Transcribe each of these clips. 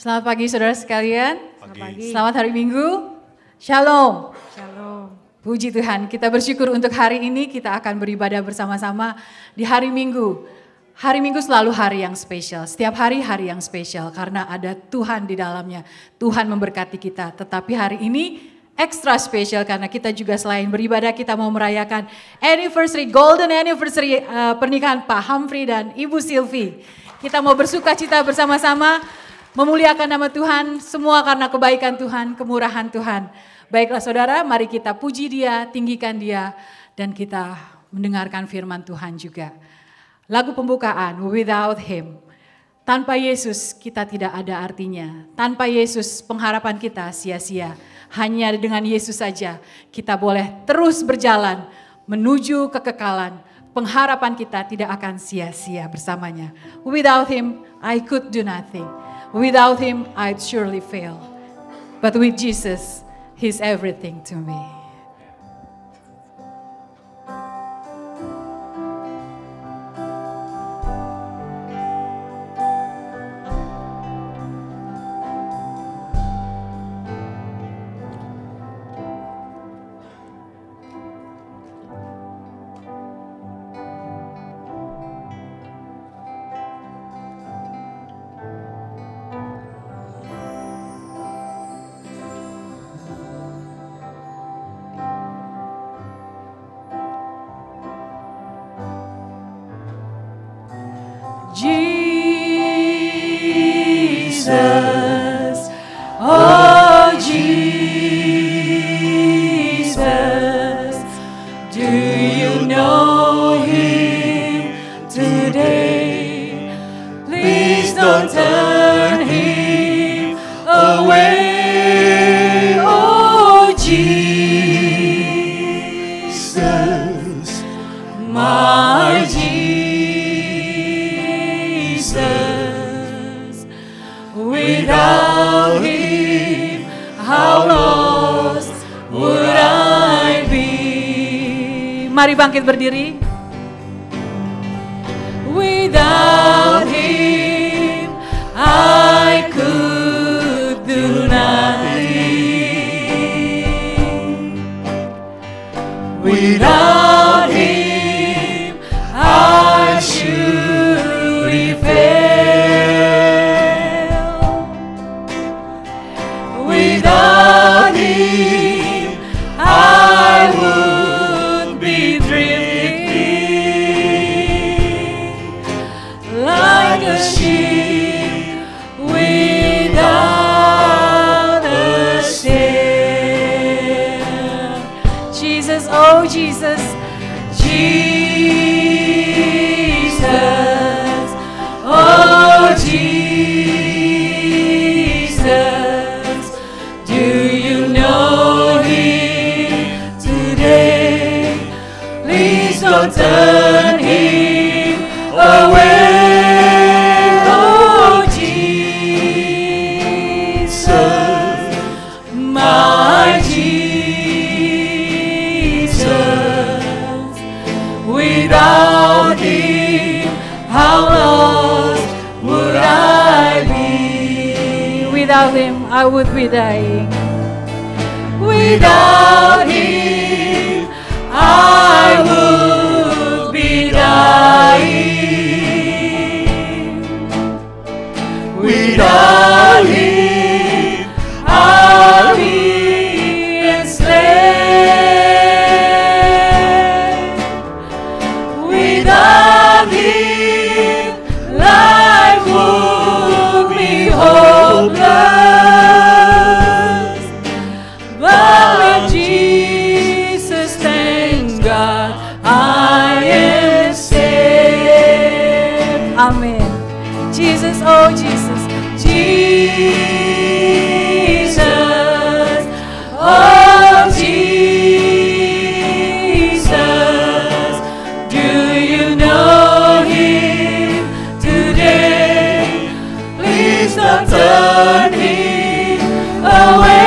Selamat pagi saudara sekalian. Pagi. Selamat hari Minggu. Shalom. Shalom. Puji Tuhan, kita bersyukur untuk hari ini kita akan beribadah bersama-sama di hari Minggu. Hari Minggu selalu hari yang spesial. Setiap hari hari yang spesial karena ada Tuhan di dalamnya. Tuhan memberkati kita. Tetapi hari ini extra spesial karena kita juga selain beribadah kita mau merayakan anniversary, golden anniversary pernikahan Pak Humphrey dan Ibu Sylvie. Kita mau bersuka cita bersama-sama, memuliakan nama Tuhan, semua karena kebaikan Tuhan, kemurahan Tuhan. Baiklah saudara, mari kita puji Dia, tinggikan Dia, dan kita mendengarkan firman Tuhan juga. Lagu pembukaan, Without Him. Tanpa Yesus kita tidak ada artinya. Tanpa Yesus pengharapan kita sia-sia. Hanya dengan Yesus saja kita boleh terus berjalan menuju kekekalan. Pengharapan kita tidak akan sia-sia bersamanya. Without Him I could do nothing. Without Him I'd surely fail. But with Jesus, He's everything to me. Jesus, oh Jesus, do you know Him today? Please don't turn Him away, oh Jesus, my Jesus. Without Him, how lost would I be? Mari bangkit berdiri. Without Him, I could do nothing. Without Him, I surely fail. Without Him, I would be drifting like a ship without a sail. Jesus, oh Jesus, Jesus, oh Jesus. Don't turn Him away, oh Jesus, my Jesus. Without Him, how lost would I be? Without Him, I would be dying. Without Him, I would be dying. Without Him, I'll be enslaved. Without Him, life would be hopeless. But with Jesus, thank God, I am saved. Amen. Jesus, oh Jesus, Jesus, oh Jesus, do you know Him today? Please don't turn Him away.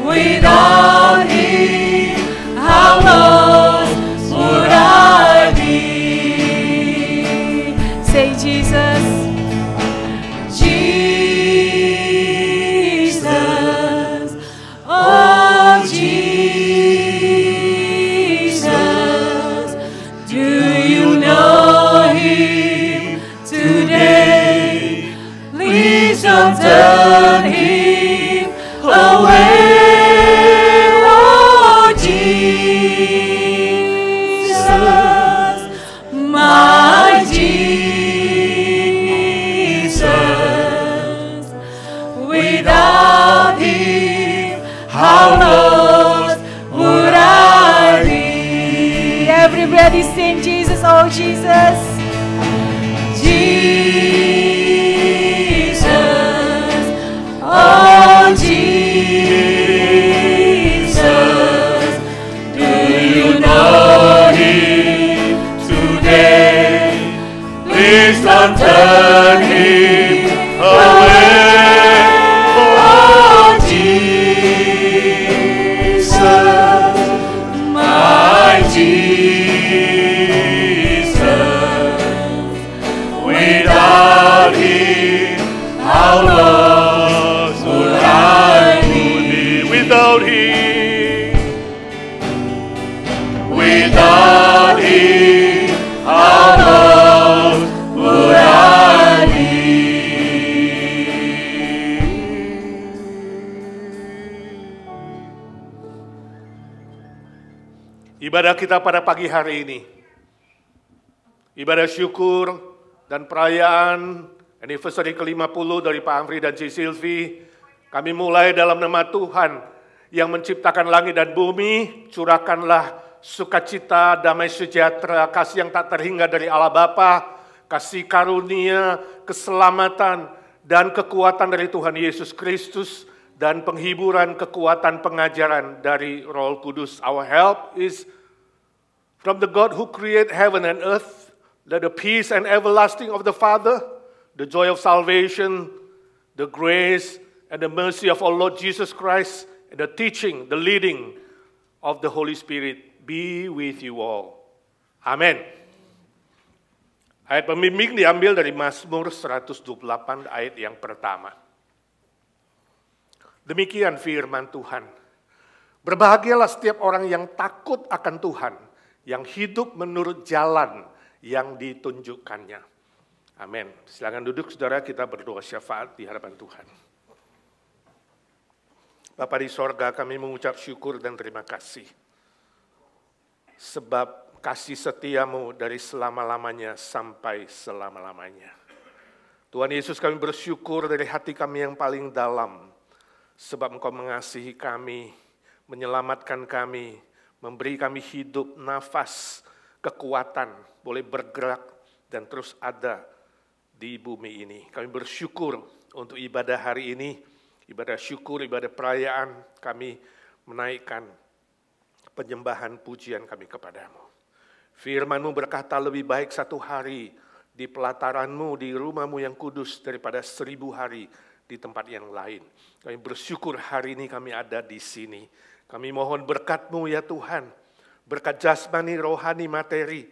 Without don't turn him away, oh Jesus, my Jesus. Without him, how lost would I be? Everybody sing Jesus, oh Jesus. Jesus, oh Jesus. Do you know him today? Please don't turn him away, oh Jesus, my Jesus. Without him, how lost would I be? Without him, how lost would I be? Ibadah kita pada pagi hari ini, ibadah syukur dan perayaan anniversary ke-50 dari Pak Amri dan Ci Silvi, kami mulai dalam nama Tuhan yang menciptakan langit dan bumi. Curahkanlah sukacita, damai sejahtera, kasih yang tak terhingga dari Allah Bapa, kasih karunia, keselamatan, dan kekuatan dari Tuhan Yesus Kristus, dan penghiburan, kekuatan, pengajaran dari Roh Kudus. Our help is from the God who created heaven and earth. Let the peace and everlasting of the Father, the joy of salvation, the grace and the mercy of our Lord Jesus Christ, and the teaching, the leading of the Holy Spirit be with you all. Amen. Ayat pembimbing diambil dari Mazmur 128 ayat yang pertama. Demikian firman Tuhan. Berbahagialah setiap orang yang takut akan Tuhan, yang hidup menurut jalan yang ditunjukkannya. Amin. Silakan duduk saudara, kita berdoa syafaat di hadapan Tuhan. Bapa di sorga, kami mengucap syukur dan terima kasih. Sebab kasih setiamu dari selama-lamanya sampai selama-lamanya. Tuhan Yesus, kami bersyukur dari hati kami yang paling dalam. Sebab Engkau mengasihi kami, menyelamatkan kami, memberi kami hidup, nafas, kekuatan, boleh bergerak dan terus ada di bumi ini. Kami bersyukur untuk ibadah hari ini, ibadah syukur, ibadah perayaan, kami menaikkan penyembahan pujian kami kepadamu. Firman-Mu berkata lebih baik satu hari di pelataran-Mu, di rumah-Mu yang kudus daripada 1000 hari di tempat yang lain. Kami bersyukur hari ini kami ada di sini. Kami mohon berkat-Mu ya Tuhan, berkat jasmani, rohani, materi.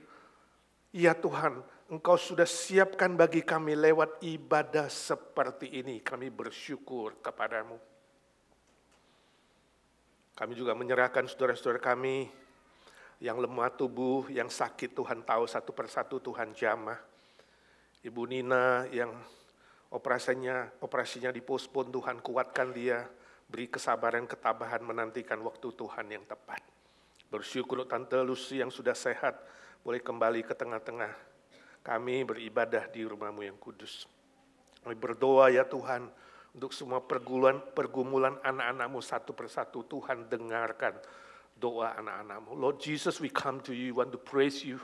Ya Tuhan, Engkau sudah siapkan bagi kami lewat ibadah seperti ini. Kami bersyukur kepadamu. Kami juga menyerahkan saudara-saudara kami yang lemah tubuh, yang sakit, Tuhan tahu satu persatu, Tuhan jamah. Ibu Nina yang operasinya dipospon, Tuhan kuatkan dia, beri kesabaran, ketabahan menantikan waktu Tuhan yang tepat. Bersyukur Tante Lucy yang sudah sehat, boleh kembali ke tengah-tengah kami beribadah di rumah-Mu yang kudus. Kami berdoa ya Tuhan, untuk semua pergumulan anak-anak-Mu satu persatu, Tuhan dengarkan doa anak-anak-Mu. Lord Jesus, we come to you, want to praise you,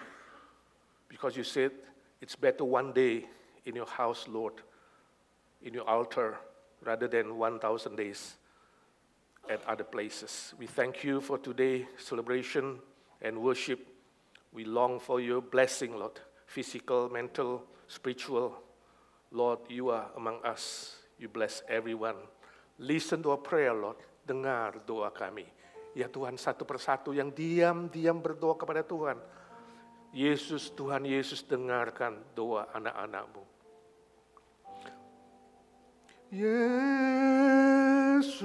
because you said it's better one day in your house, Lord, in your altar, rather than 1,000 days at other places. We thank you for today's celebration and worship. We long for your blessing, Lord, physical, mental, spiritual. Lord, you are among us. You bless everyone. Listen to our prayer, Lord. Dengar doa kami. Ya Tuhan, satu persatu yang diam-diam berdoa kepada Tuhan. Yesus, Tuhan Yesus, dengarkan doa anak-anak-Mu. Yesus,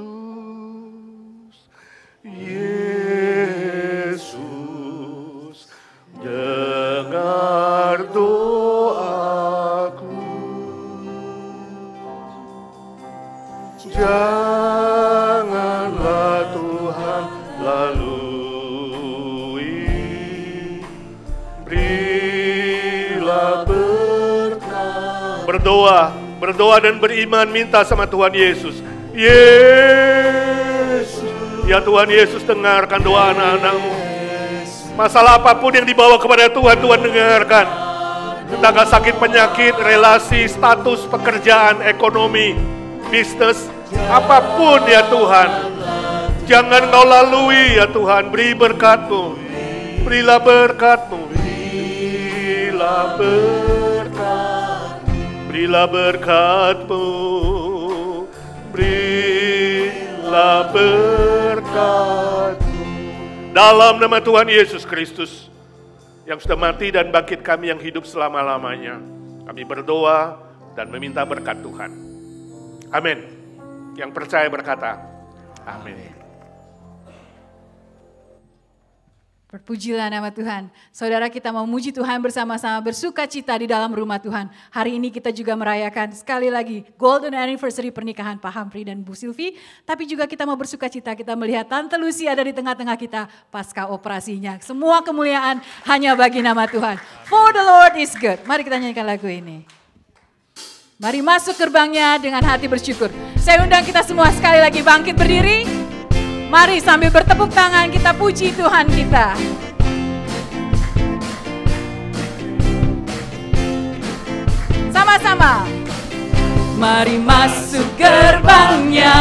Yesus, dengar doaku. janganlah Tuhan lalui. Berilah berkat. Berdoa dan beriman, minta sama Tuhan Yesus. Yesus, ya Tuhan Yesus, dengarkan doa anak-anak-Mu. Masalah apapun yang dibawa kepada Tuhan, Tuhan dengarkan. Tentang sakit, penyakit, relasi, status, pekerjaan, ekonomi, bisnis, apapun ya Tuhan. Jangan Kau lalui ya Tuhan, beri berkat-Mu. Berilah berkat-Mu. Berilah berkat. Berilah berkat-Mu. Berilah berkat-Mu. Dalam nama Tuhan Yesus Kristus, yang sudah mati dan bangkit kami yang hidup selama-lamanya, kami berdoa dan meminta berkat Tuhan. Amin. Yang percaya berkata, amin. Terpujilah nama Tuhan. Saudara, kita mau muji Tuhan bersama-sama, bersuka cita di dalam rumah Tuhan. Hari ini kita juga merayakan sekali lagi Golden Anniversary pernikahan Pak Humphrey dan Bu Sylvie. Tapi juga kita mau bersuka cita, kita melihat Tante Lucy ada di tengah-tengah kita pasca operasinya. Semua kemuliaan hanya bagi nama Tuhan. For the Lord is good. Mari kita nyanyikan lagu ini. Mari masuk gerbangnya dengan hati bersyukur. Saya undang kita semua sekali lagi bangkit berdiri. Mari sambil bertepuk tangan kita puji Tuhan kita. Sama-sama. Mari masuk gerbangnya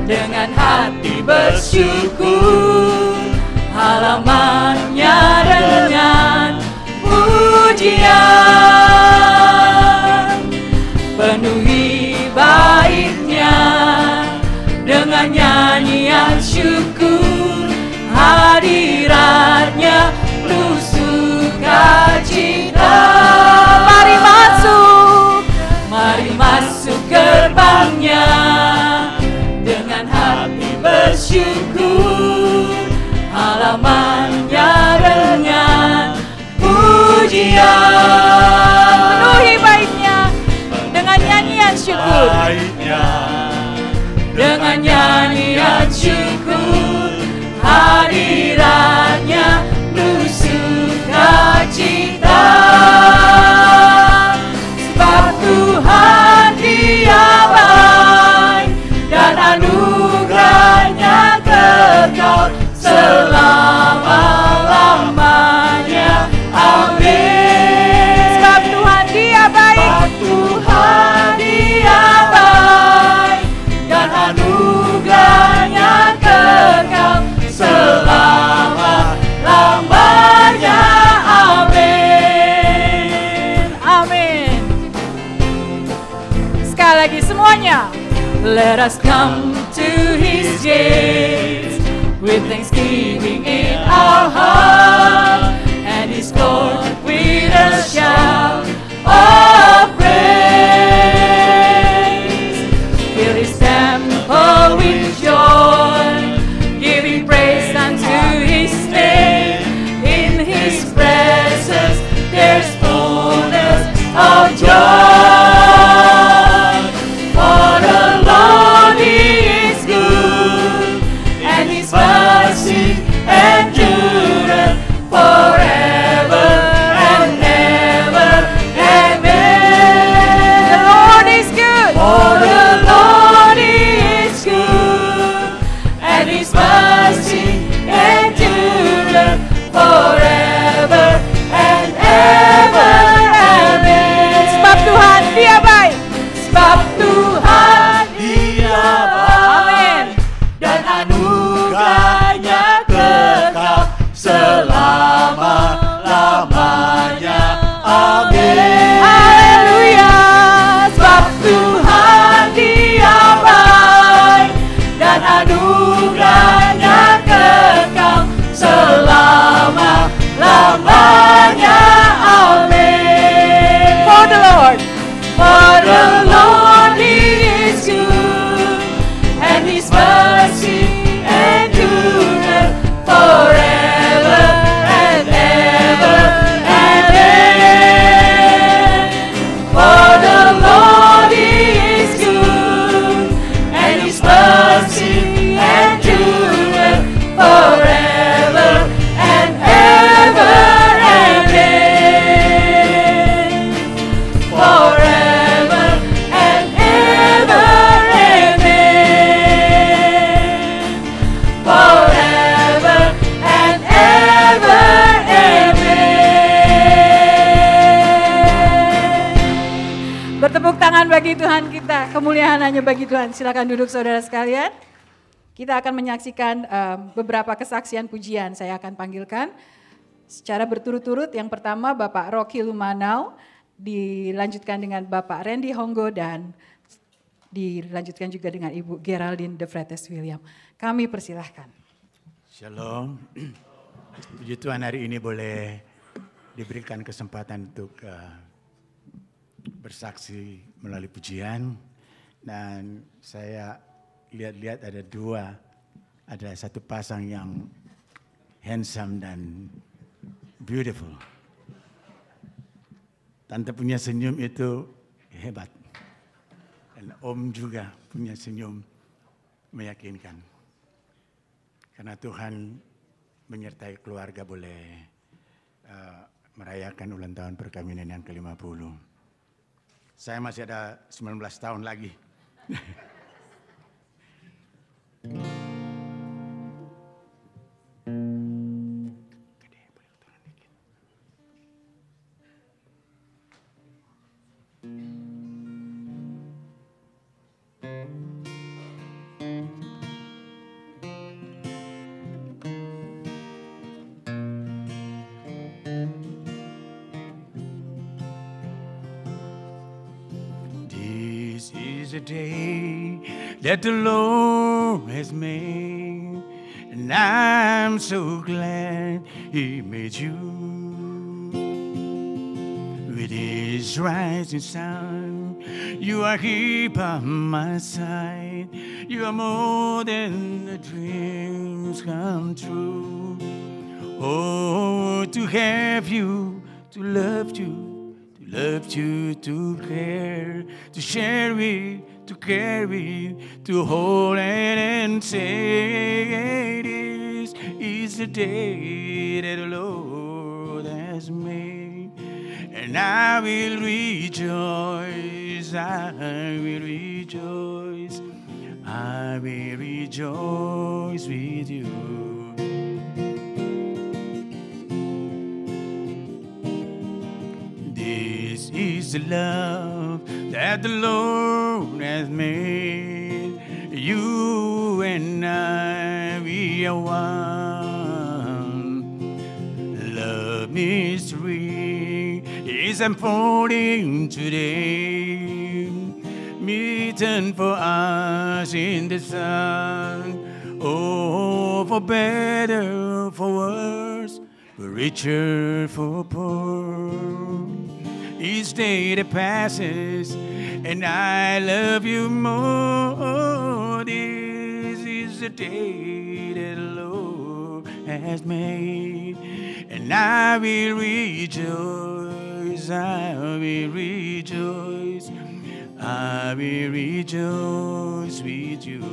dengan hati bersyukur. Halamannya dengan pujian. Penuhi baitnya dengan nyanyian syukur, hadiratnya penuh sukacita. Mari masuk gerbangnya dengan hati bersyukur, halamannya dengan pujian. Penuhi baitnya dengan nyanyian syukur. Dengan nyanyian syukur, hadiratnya penuh sukacita. Sebab Tuhan Dia baik dan anugerahnya kekal selama-lamanya. Amin. Sebab Tuhan Dia baik. Tuhan Dia baik dan anugerahnya kekal selama-lamanya. Amin. Amin. Sekali lagi semuanya. Let us come to His gates with thanksgiving in our heart, and His court with a shout of praise. Fill His temple with joy, giving praise unto His name. In His presence there's fullness of joy. For the Lord He is good, and His mercy endureth Tuhan kita, kemuliaan hanya bagi Tuhan. Silakan duduk saudara sekalian. Kita akan menyaksikan beberapa kesaksian pujian. Saya akan panggilkan secara berturut-turut. Yang pertama Bapak Rocky Lumanau, dilanjutkan dengan Bapak Randy Honggo, dan dilanjutkan juga dengan Ibu Geraldine De Vretes William. Kami persilahkan. Shalom. Puji Tuhan, hari ini boleh diberikan kesempatan untuk bersaksi melalui pujian. Dan saya lihat-lihat ada satu pasang yang handsome dan beautiful. Tante punya senyum itu hebat. Dan Om juga punya senyum meyakinkan. Karena Tuhan menyertai keluarga boleh merayakan ulang tahun perkawinan yang ke-50. Saya masih ada 19 tahun lagi. This is a day that the Lord has made, and I'm so glad He made you. With His rising sun, you are here by my side. You are more than the dreams come true. Oh, to have you, to love you, to care, to share it, to carry, to hold it and say, this is the day that the Lord has made, and I will rejoice, I will rejoice, I will rejoice with you. This is the love that the Lord has made. You and I, we are one. Love mystery is unfolding today. Meeting for us in the sun. Oh, for better, for worse, for richer, for poor. Each day that passes, and I love you more. This is the day that the Lord has made, and I will rejoice, I will rejoice, I will rejoice with you.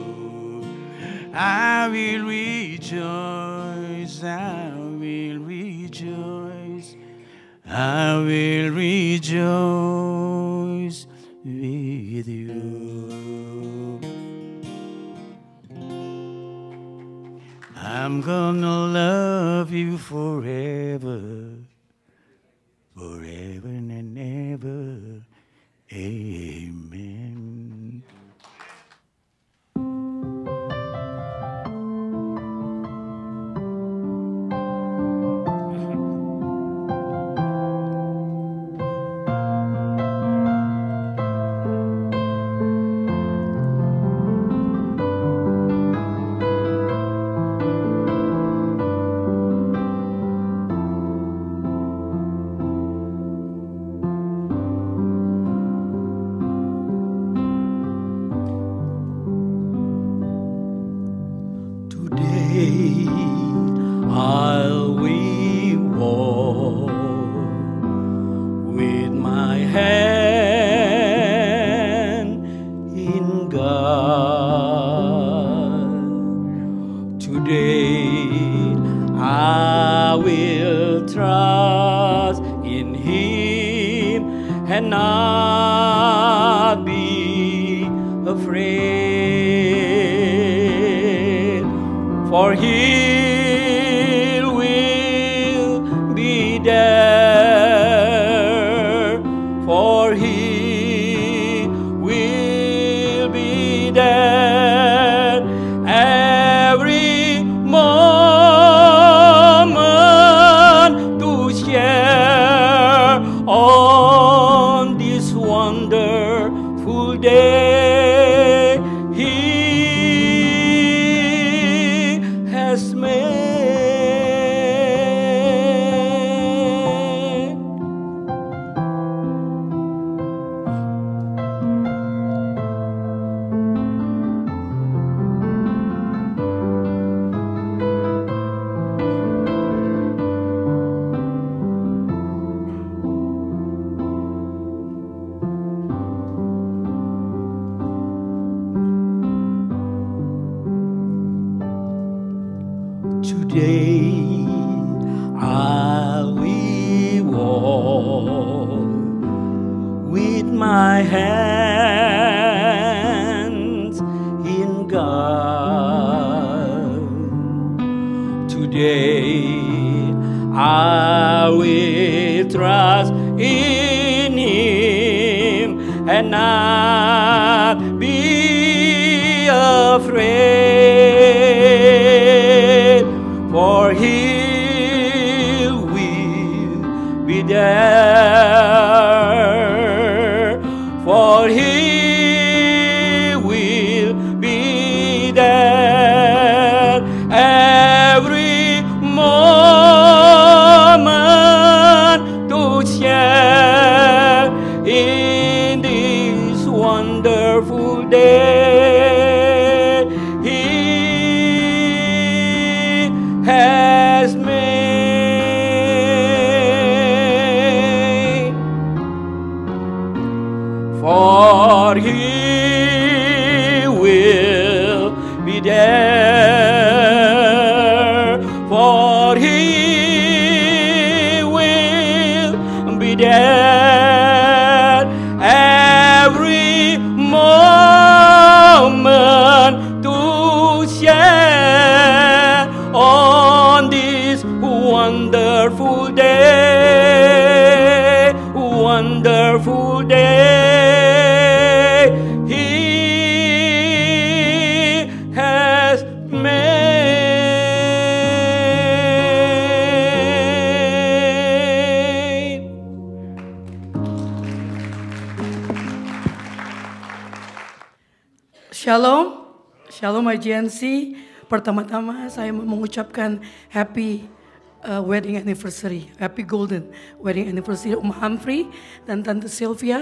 I will rejoice, I will rejoice, I will rejoice with you. I'm gonna love you forever, forever and ever. Amen. I'll we walk with my hand in God. Today I will trust in Him and not be afraid, for He will be there, for He will there. Every moment to share on this wonderful day He has made. Today I will walk with my hands in God. Today I will trust in Him and not be afraid, for He will be there, for He will be there every moment to share in this wonderful day He has made. For He will be there, for He will be there every moment to share on this wonderful day, wonderful day He has made. Shalom, Shalom IGNC. Pertama-tama saya mau mengucapkan happy wedding anniversary, happy golden wedding anniversary Om Humphrey dan Tante Sylvia.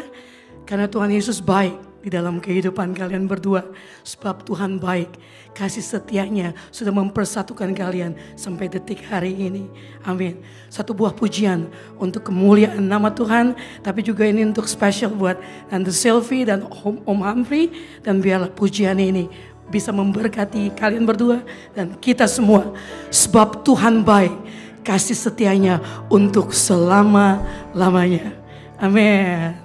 Karena Tuhan Yesus baik di dalam kehidupan kalian berdua. Sebab Tuhan baik, kasih setianya sudah mempersatukan kalian sampai detik hari ini. Amin. Satu buah pujian untuk kemuliaan nama Tuhan, tapi juga ini untuk spesial buat Tante Sylvia dan Om Humphrey. Dan biarlah pujian ini bisa memberkati kalian berdua dan kita semua. Sebab Tuhan baik, kasih setianya untuk selama-lamanya. Amin.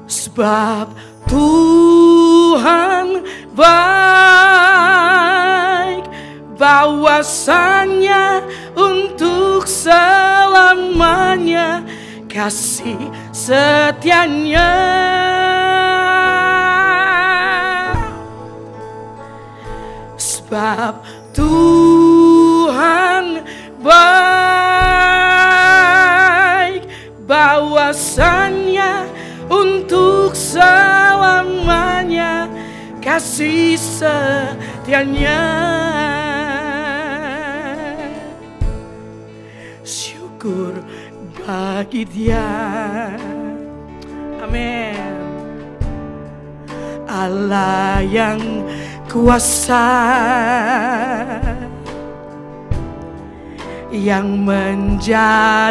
Sebab Tuhan baik, bahwasanya untuk selamanya kasih setianya. Sebab Tuhan baik, bahwasanya untuk selamanya kasih setianya. Syukur bagi Dia. Amin. Allah yang kuasa, yang menjadikan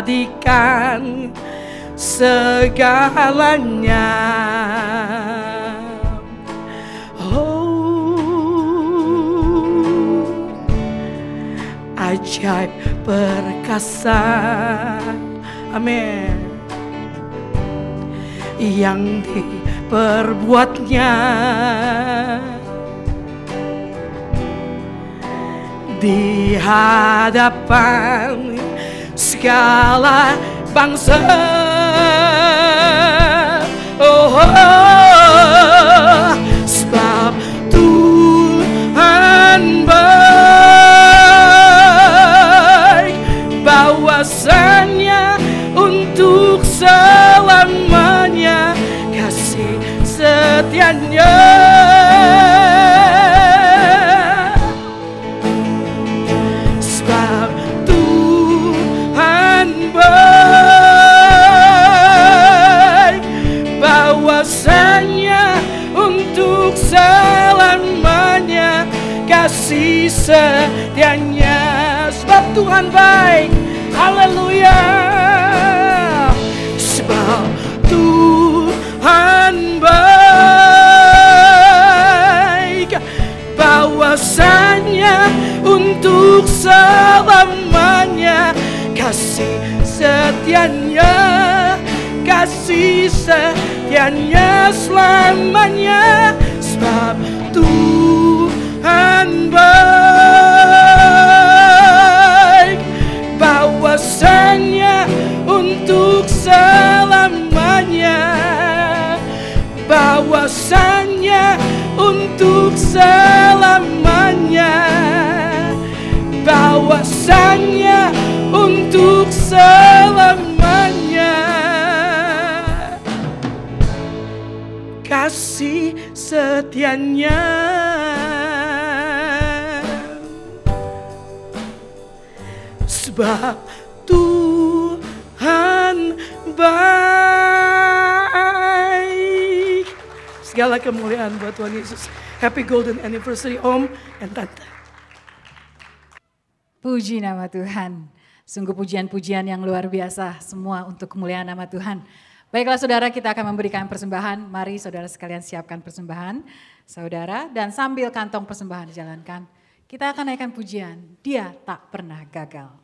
segalanya. Oh, ajaib perkasa. Amin. Yang diperbuatnya di hadapan segala bangsa. Oh, oh, setianya. Sebab Tuhan baik, bahwasanya untuk selamanya kasih setianya. Sebab Tuhan baik, haleluya. Sebab Tuhan baik, bahwasanya untuk selamanya kasih setianya, kasih setianya selamanya. Sebab Tuhan baik, bahwasanya untuk selamanya, bahwasanya untuk selamanya, bahwasanya untuk selamanya kasih setianya. Sebab Tuhan baik. Segala kemuliaan buat Tuhan Yesus. Happy Golden Anniversary Om dan Tante. Puji nama Tuhan. Sungguh pujian-pujian yang luar biasa semua untuk kemuliaan nama Tuhan. Baiklah saudara, kita akan memberikan persembahan. Mari saudara sekalian siapkan persembahan saudara, dan sambil kantong persembahan dijalankan, kita akan naikkan pujian. Dia tak pernah gagal.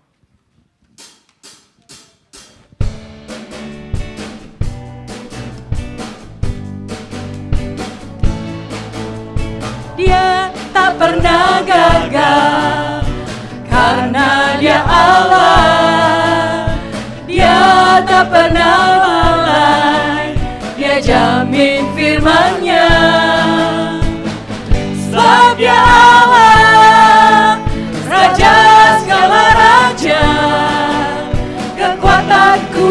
Dia tak pernah gagal karena Dia Allah. Dia tak pernah lalai, Dia jamin firman-Nya. Sebab Dia Allah, Raja segala raja, kekuatanku,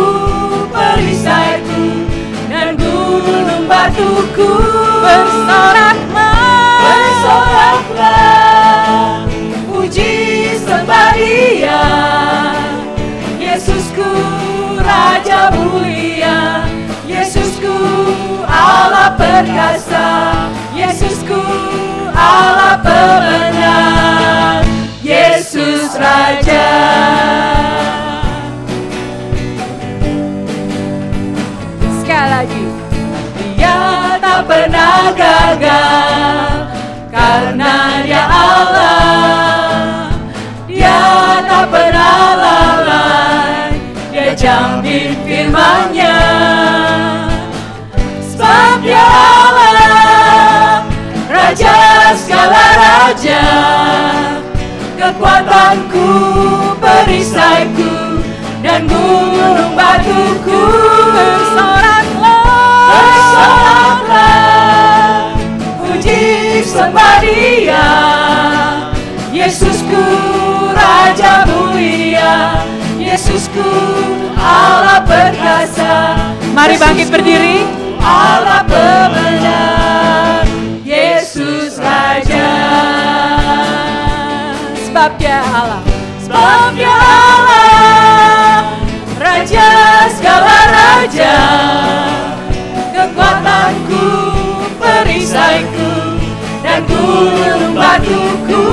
perisaiku, dan gunung batuku. Bersoraklah, puji sembah Dia, Yesusku Raja mulia, Yesusku Allah perkasa, Yesusku Allah pemenang, Yesus Raja. Sekali lagi. Dia tak pernah gagal karena Dia Allah. Dia tak pernah lalai, Dia jamin firman-Nya. Sebab Dia Allah, Raja segala raja, kekuatanku, perisaiku, dan gunung batuku. Bersoraklah, puji sembah Dia, Yesusku Raja mulia, Yesusku Allah perkasa. Mari bangkit berdiri. Allah pemenang, Yesus Raja. Sebab Dia Allah, sebab Dia Allah, Raja segala raja, kekuatanku, perisaiku, dan gunung batuku.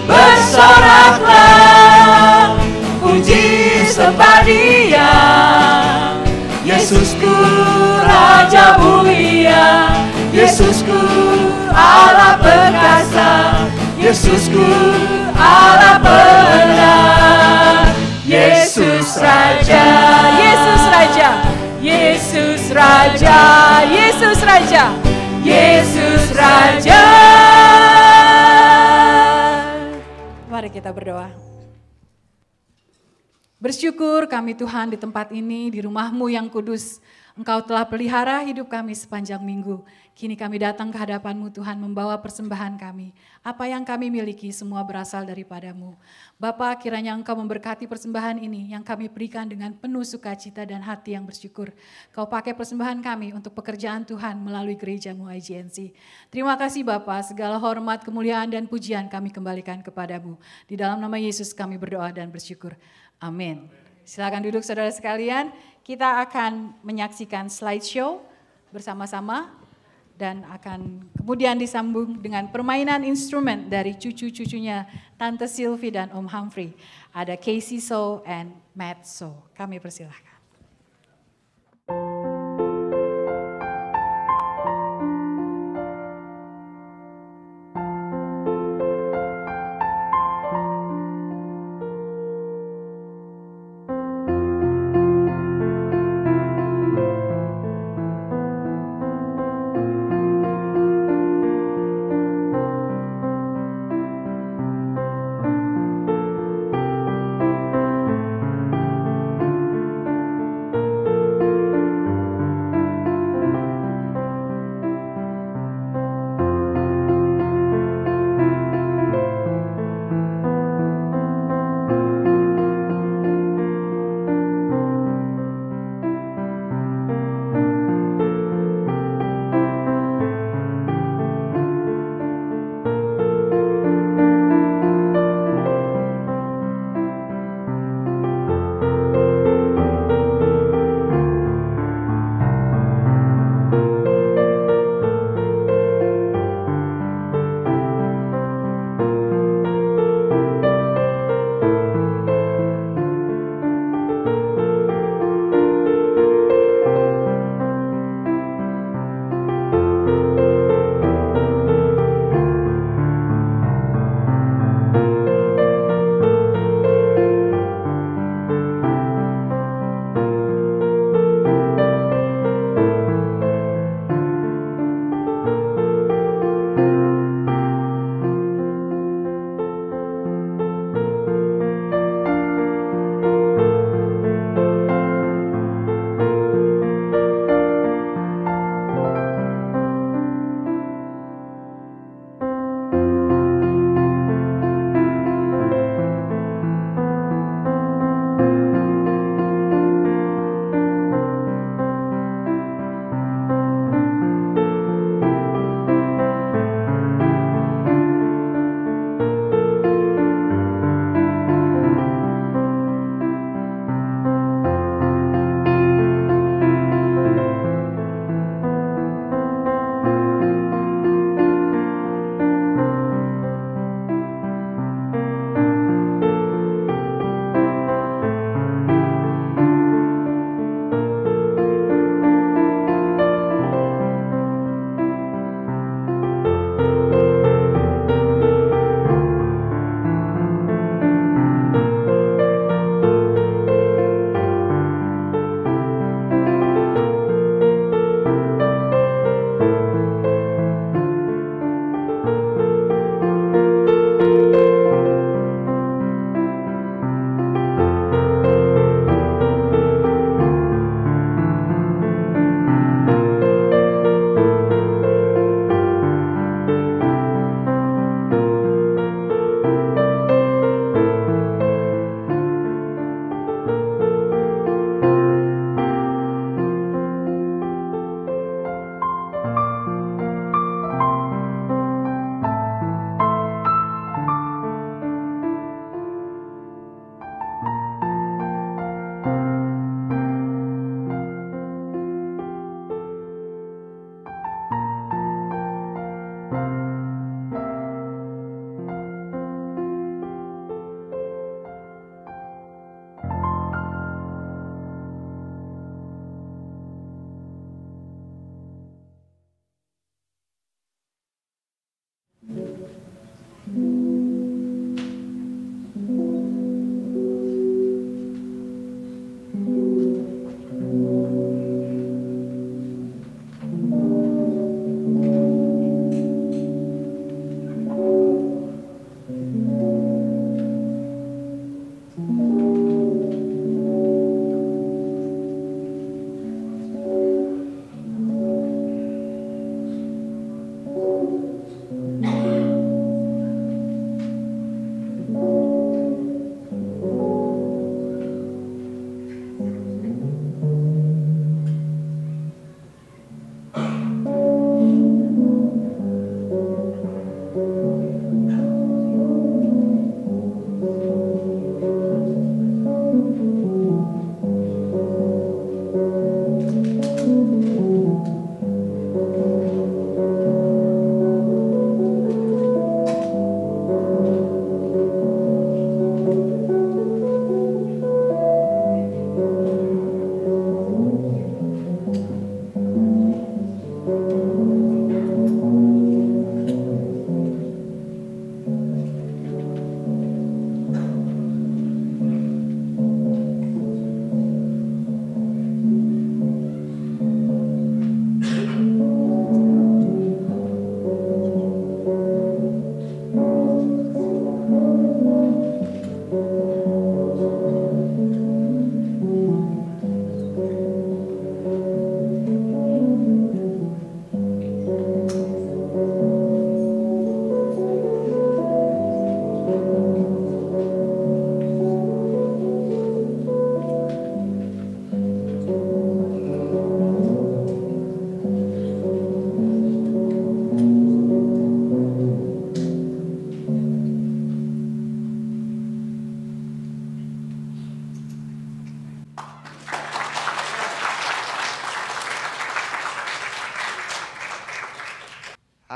Bersoraklah, puji sembah Dia, Yesusku Raja mulia, Yesusku Allah perkasa, Yesusku Allah pemenang, Yesus Raja, Yesus Raja, Yesus Raja, Yesus Raja, Yesus Raja. Mari kita berdoa. Bersyukur kami Tuhan di tempat ini, di rumah-Mu yang kudus. Engkau telah pelihara hidup kami sepanjang minggu. Kini kami datang ke hadapan-Mu Tuhan membawa persembahan kami. Apa yang kami miliki semua berasal daripada-Mu. Bapa, kiranya Engkau memberkati persembahan ini yang kami berikan dengan penuh sukacita dan hati yang bersyukur. Kau pakai persembahan kami untuk pekerjaan Tuhan melalui gereja-Mu IGNC. Terima kasih Bapa, segala hormat, kemuliaan dan pujian kami kembalikan kepada-Mu. Di dalam nama Yesus kami berdoa dan bersyukur. Amin. Silakan duduk saudara sekalian. Kita akan menyaksikan slideshow bersama-sama dan akan kemudian disambung dengan permainan instrumen dari cucu-cucunya Tante Sylvie dan Om Humphrey. Ada Casey So and Matt So. Kami persilahkan.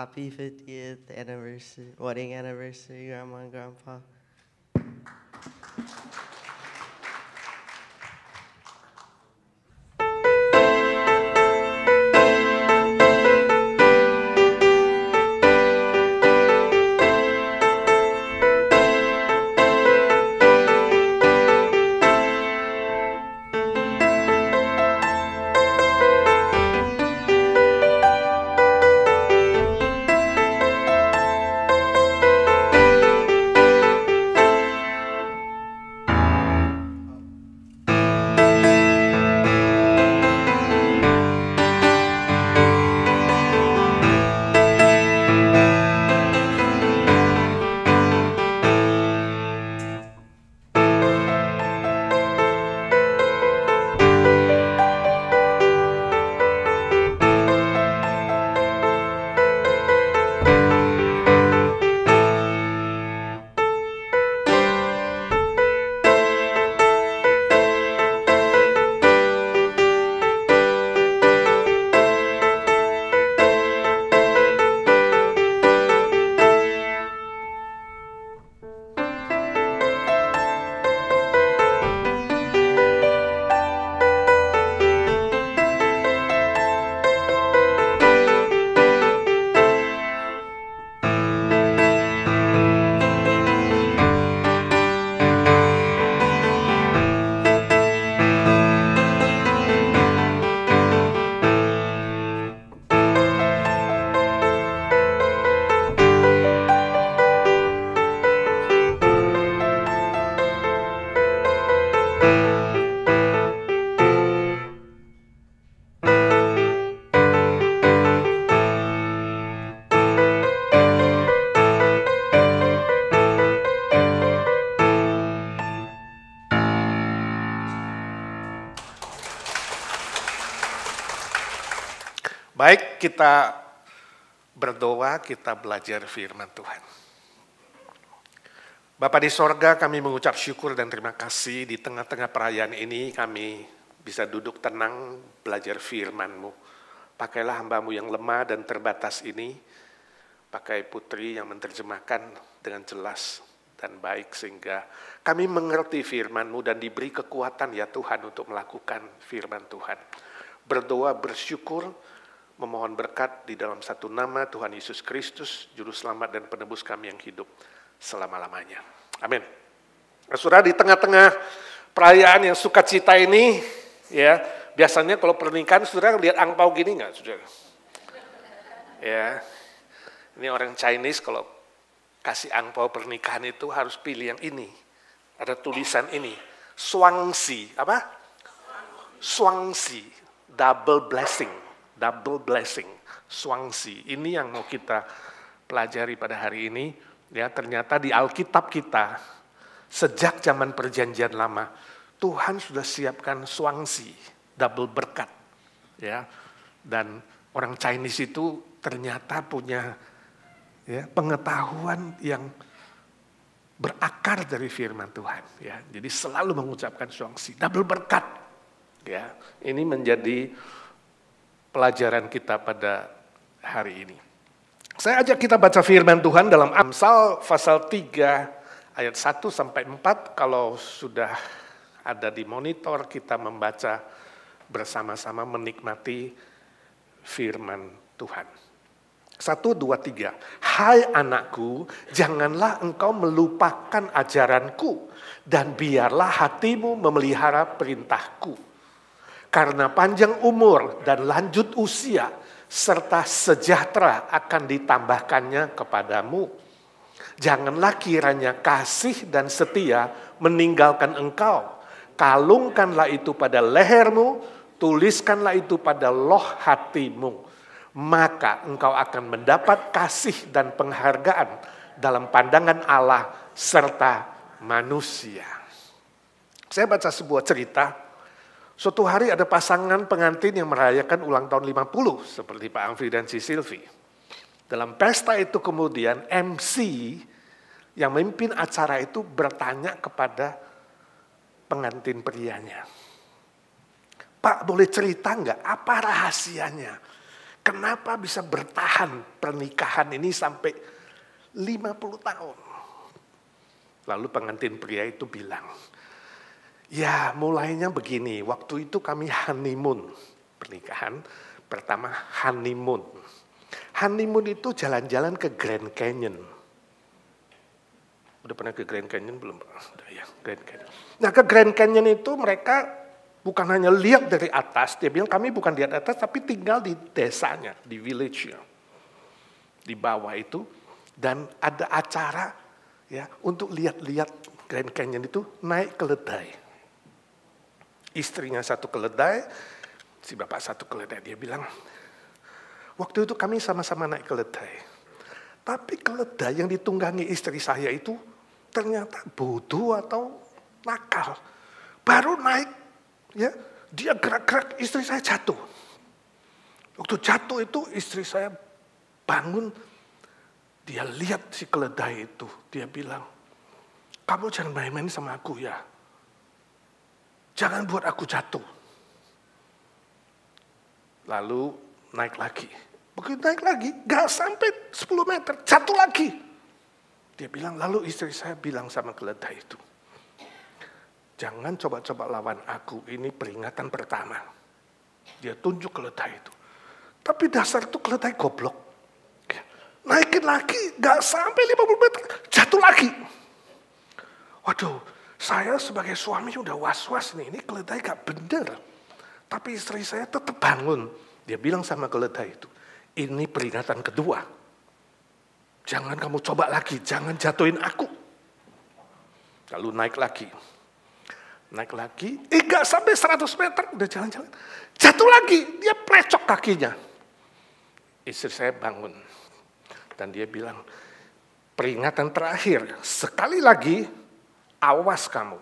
Happy 50th anniversary, wedding anniversary, Grandma and Grandpa. Baik, kita berdoa, kita belajar firman Tuhan. Bapa di sorga, kami mengucap syukur dan terima kasih di tengah-tengah perayaan ini kami bisa duduk tenang belajar firman-Mu. Pakailah hamba-Mu yang lemah dan terbatas ini, pakai putri yang menerjemahkan dengan jelas dan baik sehingga kami mengerti firman-Mu dan diberi kekuatan ya Tuhan untuk melakukan firman Tuhan. Berdoa, bersyukur, memohon berkat di dalam satu nama Tuhan Yesus Kristus, Juru Selamat dan Penebus kami yang hidup selama-lamanya. Amin. Saudara, di tengah-tengah perayaan yang sukacita ini, ya biasanya kalau pernikahan, saudara lihat angpau gini nggak, saudara? Ya, ini orang Chinese kalau kasih angpau pernikahan itu harus pilih yang ini. Ada tulisan ini, Swangsea, apa? Swangsea, double blessing. Double blessing, Swangsea. Ini yang mau kita pelajari pada hari ini. Ya, ternyata di Alkitab kita, sejak zaman Perjanjian Lama, Tuhan sudah siapkan Swangsea, double berkat. Ya, dan orang Chinese itu ternyata punya ya, pengetahuan yang berakar dari firman Tuhan. Ya, jadi selalu mengucapkan Swangsea, double berkat. Ya, ini menjadi pelajaran kita pada hari ini. Saya ajak kita baca firman Tuhan dalam Amsal pasal 3 ayat 1 sampai 4. Kalau sudah ada di monitor, kita membaca bersama-sama menikmati firman Tuhan. 1, 2, 3. Hai anakku, janganlah engkau melupakan ajaranku dan biarlah hatimu memelihara perintahku. Karena panjang umur dan lanjut usia, serta sejahtera akan ditambahkannya kepadamu. Janganlah kiranya kasih dan setia meninggalkan engkau. Kalungkanlah itu pada lehermu, tuliskanlah itu pada loh hatimu. Maka engkau akan mendapat kasih dan penghargaan dalam pandangan Allah serta manusia. Saya baca sebuah cerita. Suatu hari ada pasangan pengantin yang merayakan ulang tahun 50, seperti Pak Amfi dan si Silvi. Dalam pesta itu kemudian MC yang memimpin acara itu bertanya kepada pengantin prianya. Pak, boleh cerita nggak apa rahasianya? kenapa bisa bertahan pernikahan ini sampai 50 tahun. Lalu pengantin pria itu bilang, ya mulainya begini, waktu itu kami honeymoon, pernikahan pertama honeymoon. Honeymoon itu jalan-jalan ke Grand Canyon. Udah pernah ke Grand Canyon belum? Udah ya, Grand Canyon. Nah ke Grand Canyon itu mereka bukan hanya lihat dari atas, dia bilang kami bukan lihat atas tapi tinggal di desanya, di village-nya. Di bawah itu, dan ada acara ya untuk lihat-lihat Grand Canyon itu naik keledai. Istrinya satu keledai, si bapak satu keledai. Dia bilang, waktu itu kami sama-sama naik keledai. Tapi keledai yang ditunggangi istri saya itu ternyata bodoh atau nakal. Baru naik, ya, dia gerak-gerak, istri saya jatuh. Waktu jatuh itu istri saya bangun, dia lihat si keledai itu, dia bilang, kamu jangan main-main sama aku ya. Jangan buat aku jatuh. Lalu naik lagi. Begitu naik lagi, gak sampai 10 meter, jatuh lagi. Dia bilang, lalu istri saya bilang sama keledai itu, jangan coba-coba lawan aku, ini peringatan pertama. Dia tunjuk keledai itu. Tapi dasar itu keledai goblok. Naikin lagi, gak sampai 50 meter, jatuh lagi. Waduh, saya sebagai suami udah was-was nih, ini keledai gak bener. Tapi istri saya tetap bangun. Dia bilang sama keledai itu, ini peringatan kedua. Jangan kamu coba lagi, jangan jatuhin aku. Lalu naik lagi. Naik lagi, gak sampai 100 meter, udah jalan-jalan. Jatuh lagi, dia plecok kakinya. Istri saya bangun. Dan dia bilang, peringatan terakhir, sekali lagi, awas kamu.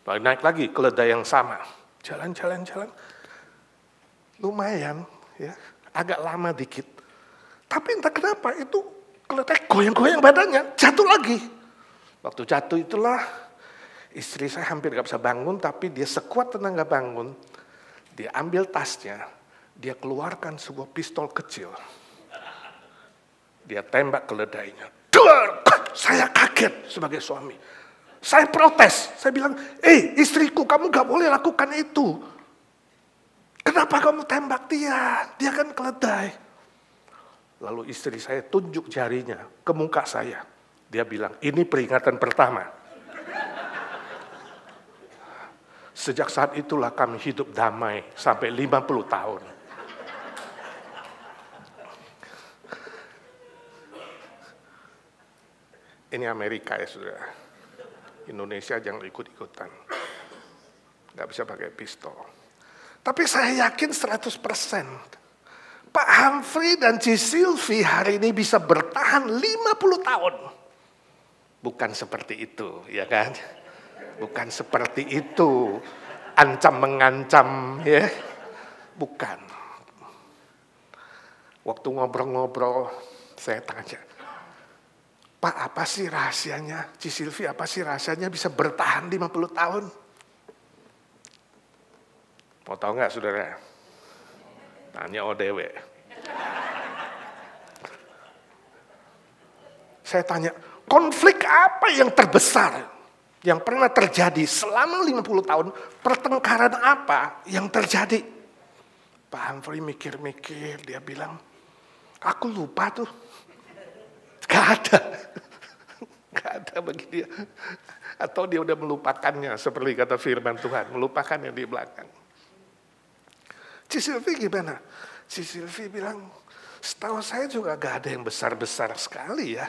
Lalu naik lagi, keledai yang sama. Jalan-jalan-jalan. Lumayan, ya, agak lama dikit. Tapi entah kenapa, itu keledai goyang-goyang badannya, jatuh lagi. Waktu jatuh itulah, istri saya hampir gak bisa bangun, tapi dia sekuat tenaga bangun. Dia ambil tasnya, dia keluarkan sebuah pistol kecil. Dia tembak keledainya. Duar! Saya kaget sebagai suami. Saya protes, saya bilang, istriku kamu gak boleh lakukan itu. Kenapa kamu tembak dia? Dia kan keledai. Lalu istri saya tunjuk jarinya ke muka saya. Dia bilang, ini peringatan pertama. Sejak saat itulah kami hidup damai sampai 50 tahun. Ini Amerika ya saudara. Indonesia jangan ikut-ikutan. Gak bisa pakai pistol. Tapi saya yakin 100%. Pak Humphrey dan Ci Sylvie hari ini bisa bertahan 50 tahun. Bukan seperti itu, ya kan? Bukan seperti itu. Ancam-mengancam, ya. Bukan. Waktu ngobrol-ngobrol, saya tanya, Pak, apa sih rahasianya? Ci Sylvie, apa sih rahasianya bisa bertahan 50 tahun? Mau tahu nggak, saudara? Tanya ODW. Saya tanya, konflik apa yang terbesar yang pernah terjadi selama 50 tahun? Pertengkaran apa yang terjadi? Pak Humphrey mikir-mikir, dia bilang, aku lupa tuh. Gak ada. Gak ada bagi dia. Atau dia udah melupakannya, seperti kata firman Tuhan, melupakannya di belakang. Ci Sylvie gimana? Ci Sylvie bilang, setahu saya juga gak ada yang besar-besar sekali ya.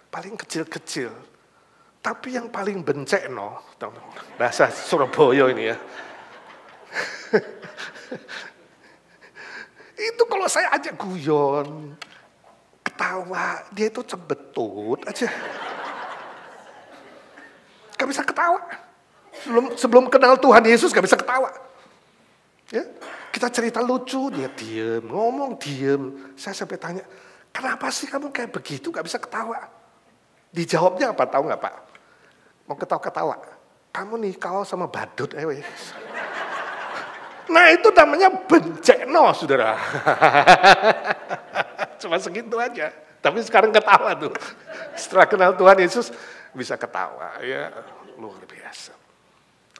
Paling kecil-kecil. Tapi yang paling bencekno, bahasa Surabaya ini ya. Itu kalau saya ajak guyon, ketawa, dia itu cebetut aja. Gak bisa ketawa. Sebelum kenal Tuhan Yesus gak bisa ketawa. Ya, kita cerita lucu, dia diem, ngomong diem. Saya sampai tanya, kenapa sih kamu kayak begitu gak bisa ketawa? Dijawabnya apa, tahu gak Pak? Mau ketawa-ketawa. Kamu nikah sama badut. Nah itu namanya bencekno, saudara. Cuma segitu aja. Tapi sekarang ketawa tuh. Setelah kenal Tuhan Yesus bisa ketawa, ya luar biasa.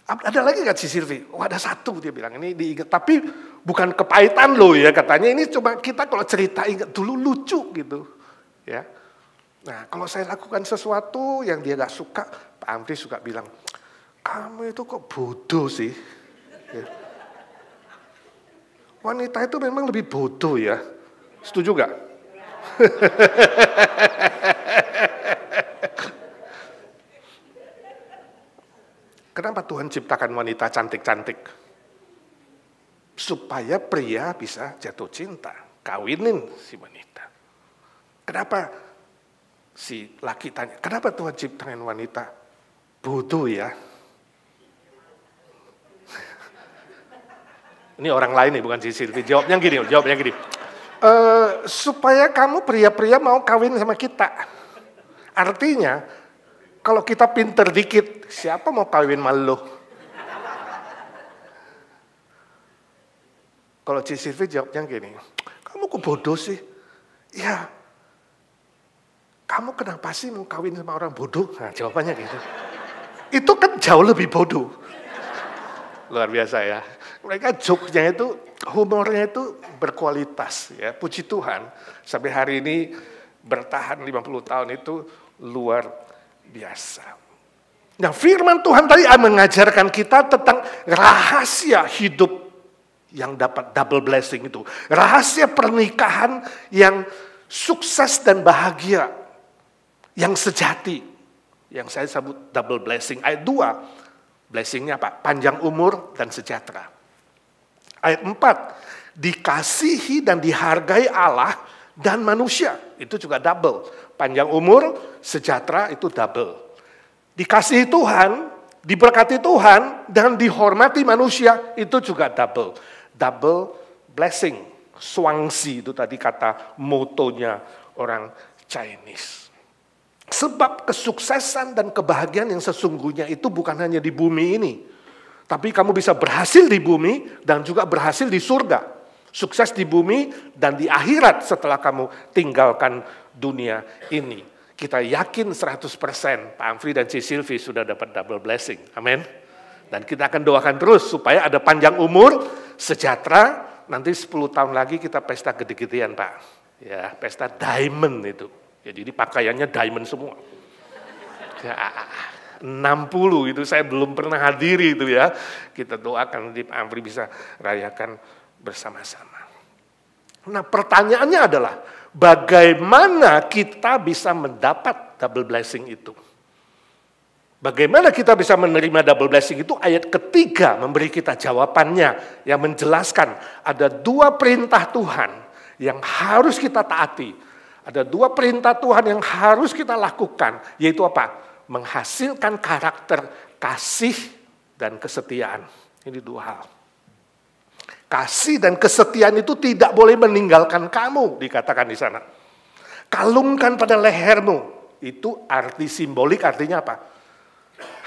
Ada lagi nggak si Silvi? Oh ada satu dia bilang, ini diingat. Tapi bukan kepahitan loh ya katanya. Ini cuma kita kalau cerita ingat dulu lucu gitu. Ya. Nah kalau saya lakukan sesuatu yang dia gak suka, Pak Amri suka bilang, kamu itu kok bodoh sih. Ya. Wanita itu memang lebih bodoh ya. Setuju gak? Kenapa Tuhan ciptakan wanita cantik-cantik? Supaya pria bisa jatuh cinta, kawinin si wanita. Kenapa si laki tanya, kenapa Tuhan ciptakan wanita bodoh ya? Ini orang lain nih, bukan si Silvi. Jawabnya gini. Supaya kamu pria-pria mau kawin sama kita. Artinya, kalau kita pinter dikit, siapa mau kawin sama lo? Kalau si Silvi jawabnya gini, kamu kok bodoh sih? Ya, kamu kenapa sih mau kawin sama orang bodoh? Nah, jawabannya gitu. Itu kan jauh lebih bodoh. Luar biasa ya. Mereka joke-nya itu, humornya itu berkualitas ya. Puji Tuhan, sampai hari ini bertahan 50 tahun itu luar biasa. Nah firman Tuhan tadi mengajarkan kita tentang rahasia hidup yang dapat double blessing itu. Rahasia pernikahan yang sukses dan bahagia, yang sejati. Yang saya sebut double blessing. Ayat 2, blessingnya apa? Panjang umur dan sejahtera. Ayat 4, dikasihi dan dihargai Allah dan manusia. Itu juga double. Panjang umur, sejahtera itu double. Dikasihi Tuhan, diberkati Tuhan, dan dihormati manusia itu juga double. Double blessing. Swangsi itu tadi kata motonya orang Chinese. Sebab kesuksesan dan kebahagiaan yang sesungguhnya itu bukan hanya di bumi ini. Tapi kamu bisa berhasil di bumi dan juga berhasil di surga. Sukses di bumi dan di akhirat setelah kamu tinggalkan dunia ini. Kita yakin 100% Pak Amri dan si Silvi sudah dapat double blessing. Amin. Dan kita akan doakan terus supaya ada panjang umur, sejahtera. Nanti 10 tahun lagi kita pesta gede-gedean Pak. Ya, pesta diamond itu. Ya, jadi pakaiannya diamond semua. Ya, 60 itu saya belum pernah hadiri itu ya. Kita doakan nanti Pak Amri bisa rayakan bersama-sama. Nah pertanyaannya adalah bagaimana kita bisa mendapat double blessing itu? Bagaimana kita bisa menerima double blessing itu? Ayat ketiga memberi kita jawabannya yang menjelaskan ada 2 perintah Tuhan yang harus kita taati. Ada 2 perintah Tuhan yang harus kita lakukan, yaitu apa? Menghasilkan karakter kasih dan kesetiaan. Ini 2 hal. Kasih dan kesetiaan itu tidak boleh meninggalkan kamu, dikatakan di sana. Kalungkan pada lehermu, itu arti simbolik, artinya apa?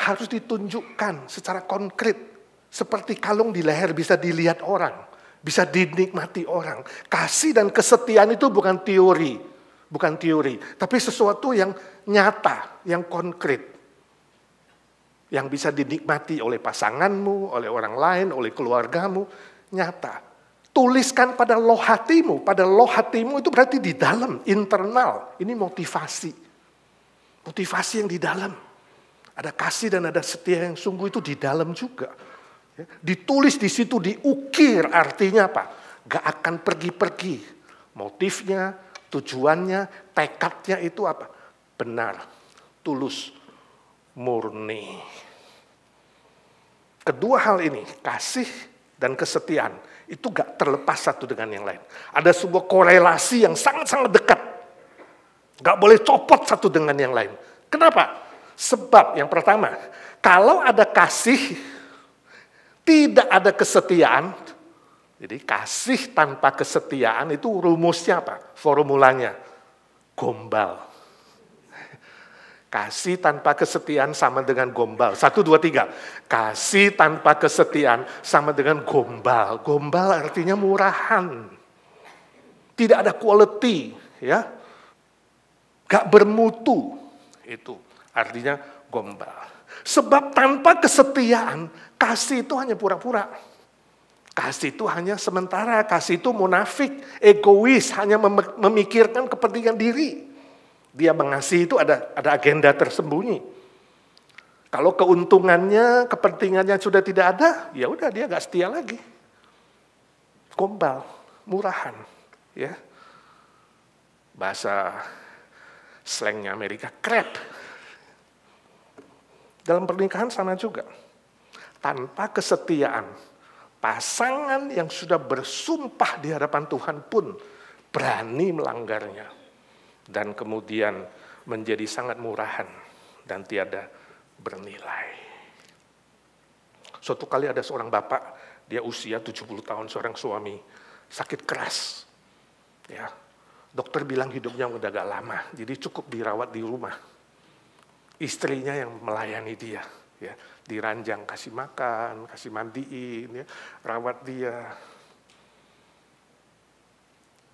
Harus ditunjukkan secara konkret. Seperti kalung di leher bisa dilihat orang, bisa dinikmati orang. Kasih dan kesetiaan itu bukan teori, tapi sesuatu yang nyata, yang konkret. Yang bisa dinikmati oleh pasanganmu, oleh orang lain, oleh keluargamu. Nyata. Tuliskan pada loh hatimu. Pada loh hatimu itu berarti di dalam, internal. Ini motivasi. Motivasi yang di dalam. Ada kasih dan ada setia yang sungguh itu di dalam juga. Ditulis di situ, diukir, artinya apa? Gak akan pergi-pergi. Motifnya, tujuannya, tekadnya itu apa? Benar, tulus, murni. Kedua hal ini, kasih dan kesetiaan, itu gak terlepas satu dengan yang lain. Ada sebuah korelasi yang sangat-sangat dekat. Gak boleh copot satu dengan yang lain. Kenapa? Sebab yang pertama, kalau ada kasih, tidak ada kesetiaan. Jadi kasih tanpa kesetiaan itu rumusnya apa? Formulanya, gombal. Kasih tanpa kesetiaan sama dengan gombal. 1, 2, 3. Kasih tanpa kesetiaan sama dengan gombal. Gombal artinya murahan. Tidak ada quality, ya. Gak bermutu. Itu artinya gombal. Sebab tanpa kesetiaan, kasih itu hanya pura-pura. Kasih itu hanya sementara, kasih itu munafik, egois, hanya memikirkan kepentingan diri. Dia mengasihi itu ada agenda tersembunyi. Kalau keuntungannya, kepentingannya sudah tidak ada, ya udah dia gak setia lagi. Gombal, murahan, ya. Bahasa slangnya Amerika, crap. Dalam pernikahan sama juga. Tanpa kesetiaan, pasangan yang sudah bersumpah di hadapan Tuhan pun berani melanggarnya. Dan kemudian menjadi sangat murahan dan tiada bernilai. Suatu kali ada seorang bapak, dia usia 70 tahun, seorang suami, sakit keras. Ya, dokter bilang hidupnya udah agak lama, jadi cukup dirawat di rumah. Istrinya yang melayani dia, ya, diranjang, kasih makan, kasih mandiin, ya, rawat dia.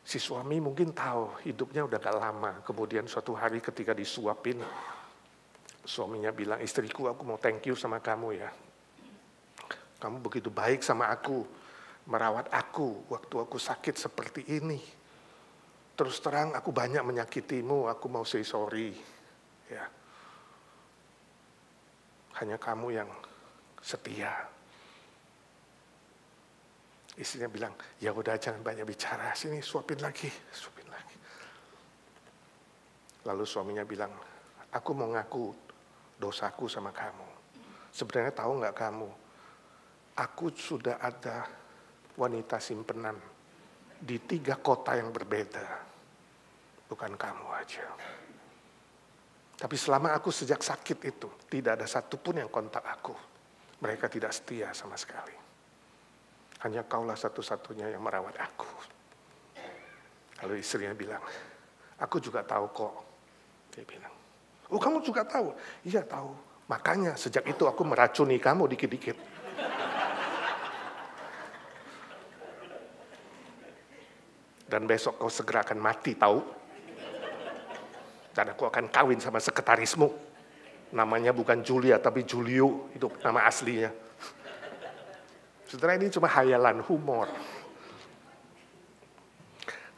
Si suami mungkin tahu hidupnya udah gak lama. Kemudian suatu hari ketika disuapin, suaminya bilang, istriku aku mau thank you sama kamu ya. Kamu begitu baik sama aku, merawat aku waktu aku sakit seperti ini. Terus terang aku banyak menyakitimu, aku mau say sorry. Ya. Hanya kamu yang setia. Istrinya bilang, ya udah jangan banyak bicara, sini suapin lagi. Lalu suaminya bilang, aku mau ngaku dosaku sama kamu. Sebenarnya tahu nggak kamu, aku sudah ada wanita simpenan di 3 kota yang berbeda. Bukan kamu aja. Tapi selama aku sejak sakit itu, tidak ada satupun yang kontak aku. Mereka tidak setia sama sekali. Hanya kaulah satu-satunya yang merawat aku. Lalu istrinya bilang, aku juga tahu kok. Dia bilang, oh kamu juga tahu? Iya tahu. Makanya sejak itu aku meracuni kamu dikit-dikit. Dan besok kau segera akan mati, tahu? Dan aku akan kawin sama sekretarismu. Namanya bukan Julia, tapi Julio. Itu nama aslinya. Saudara, ini cuma hayalan, humor.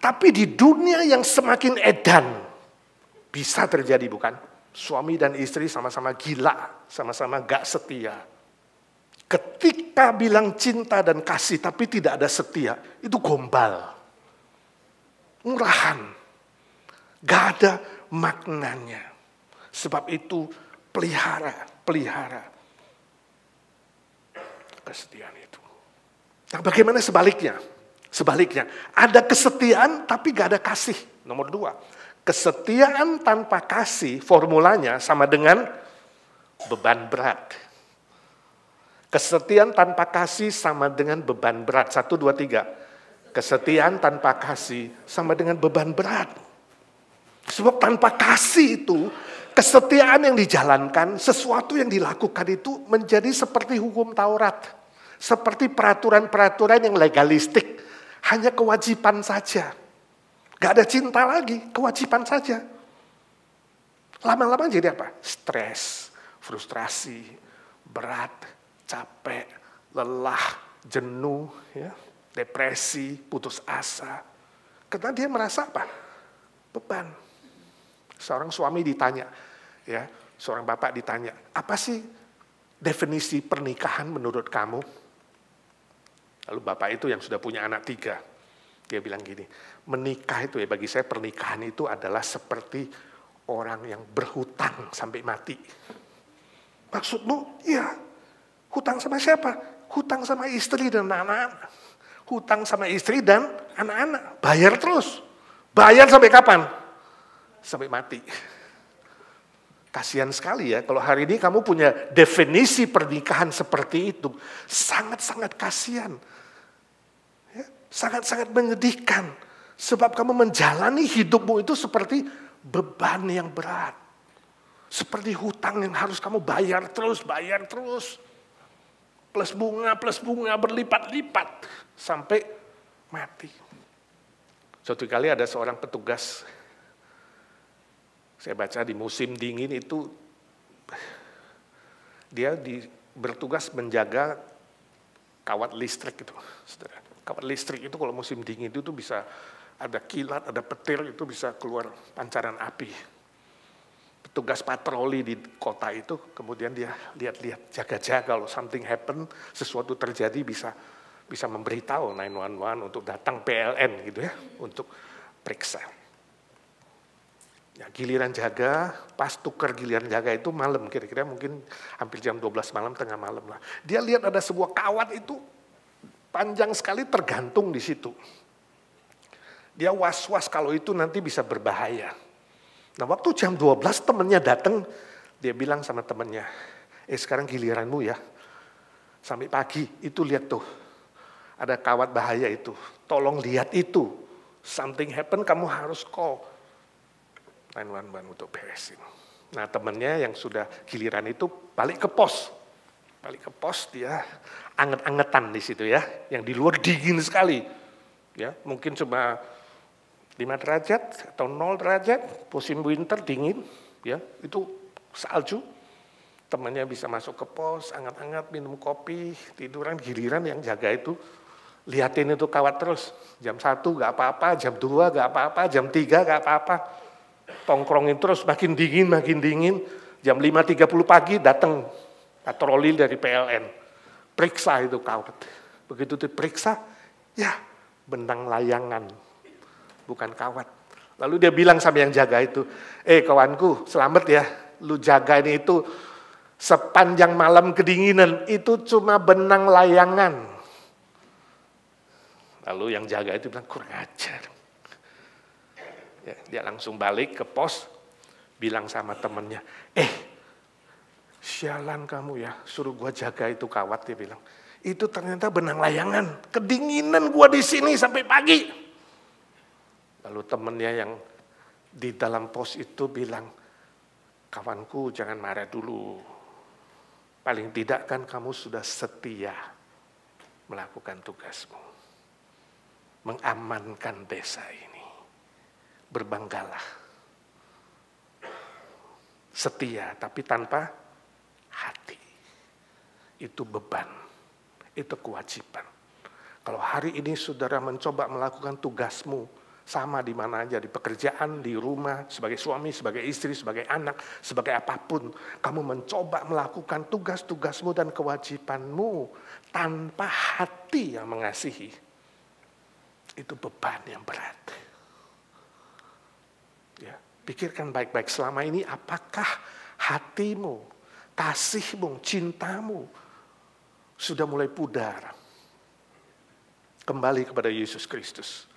Tapi di dunia yang semakin edan, bisa terjadi bukan? Suami dan istri sama-sama gila, sama-sama gak setia. Ketika bilang cinta dan kasih tapi tidak ada setia, itu gombal. Murahan. Gak ada maknanya. Sebab itu pelihara kesetiaan itu. Nah, bagaimana sebaliknya? Sebaliknya, ada kesetiaan tapi gak ada kasih. Nomor 2, kesetiaan tanpa kasih formulanya sama dengan beban berat. Kesetiaan tanpa kasih sama dengan beban berat. 1, 2, 3. Kesetiaan tanpa kasih sama dengan beban berat. Sebab tanpa kasih itu, kesetiaan yang dijalankan, sesuatu yang dilakukan itu menjadi seperti hukum Taurat. Seperti peraturan-peraturan yang legalistik. Hanya kewajiban saja. Gak ada cinta lagi, kewajiban saja. Lama-lama jadi apa? Stres, frustrasi, berat, capek, lelah, jenuh, ya, depresi, putus asa. Karena dia merasa apa? Beban. Seorang suami ditanya, ya, seorang bapak ditanya, apa sih definisi pernikahan menurut kamu? Lalu bapak itu yang sudah punya anak 3, dia bilang gini, menikah itu ya bagi saya pernikahan itu adalah seperti orang yang berhutang sampai mati. Maksudmu? Iya. Hutang sama siapa? Hutang sama istri dan anak-anak. Hutang sama istri dan anak-anak. Bayar terus. Bayar sampai kapan? Sampai mati. Kasihan sekali ya, kalau hari ini kamu punya definisi pernikahan seperti itu. Sangat-sangat kasihan. Ya, sangat-sangat menyedihkan. Sebab kamu menjalani hidupmu itu seperti beban yang berat. Seperti hutang yang harus kamu bayar terus. Plus bunga berlipat-lipat sampai mati. Suatu kali ada seorang petugas, saya baca di musim dingin itu, dia bertugas menjaga kawat listrik itu. Saudara. Kawat listrik itu kalau musim dingin itu bisa ada kilat, ada petir, itu bisa keluar pancaran api. Petugas patroli di kota itu, kemudian dia lihat-lihat, jaga-jaga kalau something happen, sesuatu terjadi bisa memberitahu 911 untuk datang PLN gitu ya, untuk periksa. Ya, giliran jaga, pas tukar giliran jaga itu malam, kira-kira mungkin hampir jam 12 malam, tengah malam lah. Dia lihat ada sebuah kawat itu panjang sekali tergantung di situ. Dia was-was kalau itu nanti bisa berbahaya. Nah waktu jam 12 temennya datang, dia bilang sama temennya, sekarang giliranmu ya, sampai pagi itu lihat tuh, ada kawat bahaya itu, tolong lihat itu, something happen kamu harus call 911 untuk beresin. Nah temennya yang sudah giliran itu balik ke pos dia anget-angetan di situ ya, yang di luar dingin sekali, ya mungkin cuma 5 derajat atau 0 derajat, musim winter dingin, ya itu salju. Temannya bisa masuk ke pos, anget-anget, minum kopi, tiduran, giliran yang jaga itu liatin itu kawat terus. Jam 1 gak apa-apa, jam 2 gak apa-apa, jam 3 gak apa-apa. Tongkrongin terus, makin dingin. Jam 5.30 pagi datang patroli dari PLN. Periksa itu kawat. Begitu diperiksa, ya benang layangan. Bukan kawat. Lalu dia bilang sama yang jaga itu, kawanku selamat ya, lu jaga ini itu sepanjang malam kedinginan, itu cuma benang layangan. Lalu yang jaga itu bilang, kurang ajar. Ya, dia langsung balik ke pos, bilang sama temennya, sialan kamu ya, suruh gua jaga itu kawat, dia bilang. Itu ternyata benang layangan, kedinginan gua di sini sampai pagi. Lalu temennya yang di dalam pos itu bilang, kawanku jangan marah dulu. Paling tidak kan kamu sudah setia melakukan tugasmu. Mengamankan desa ini. Berbanggalah. Setia tapi tanpa hati. Itu beban. Itu kewajiban. Kalau hari ini saudara mencoba melakukan tugasmu, sama di mana aja, di pekerjaan, di rumah, sebagai suami, sebagai istri, sebagai anak, sebagai apapun. Kamu mencoba melakukan tugas-tugasmu dan kewajibanmu tanpa hati yang mengasihi. Itu beban yang berat. Ya, pikirkan baik-baik selama ini apakah hatimu, kasihmu, cintamu sudah mulai pudar. Kembali kepada Yesus Kristus.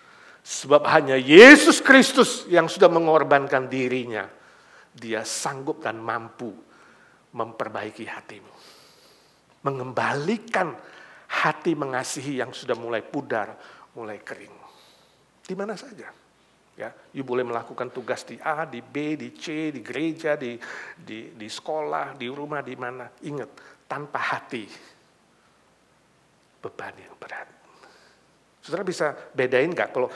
Sebab hanya Yesus Kristus yang sudah mengorbankan dirinya. Dia sanggup dan mampu memperbaiki hatimu. Mengembalikan hati mengasihi yang sudah mulai pudar, mulai kering. Di mana saja. Ya, you boleh melakukan tugas di A, di B, di C, di gereja, di sekolah, di rumah, di mana. Ingat, tanpa hati, beban yang berat. Saudara bisa bedain nggak kalau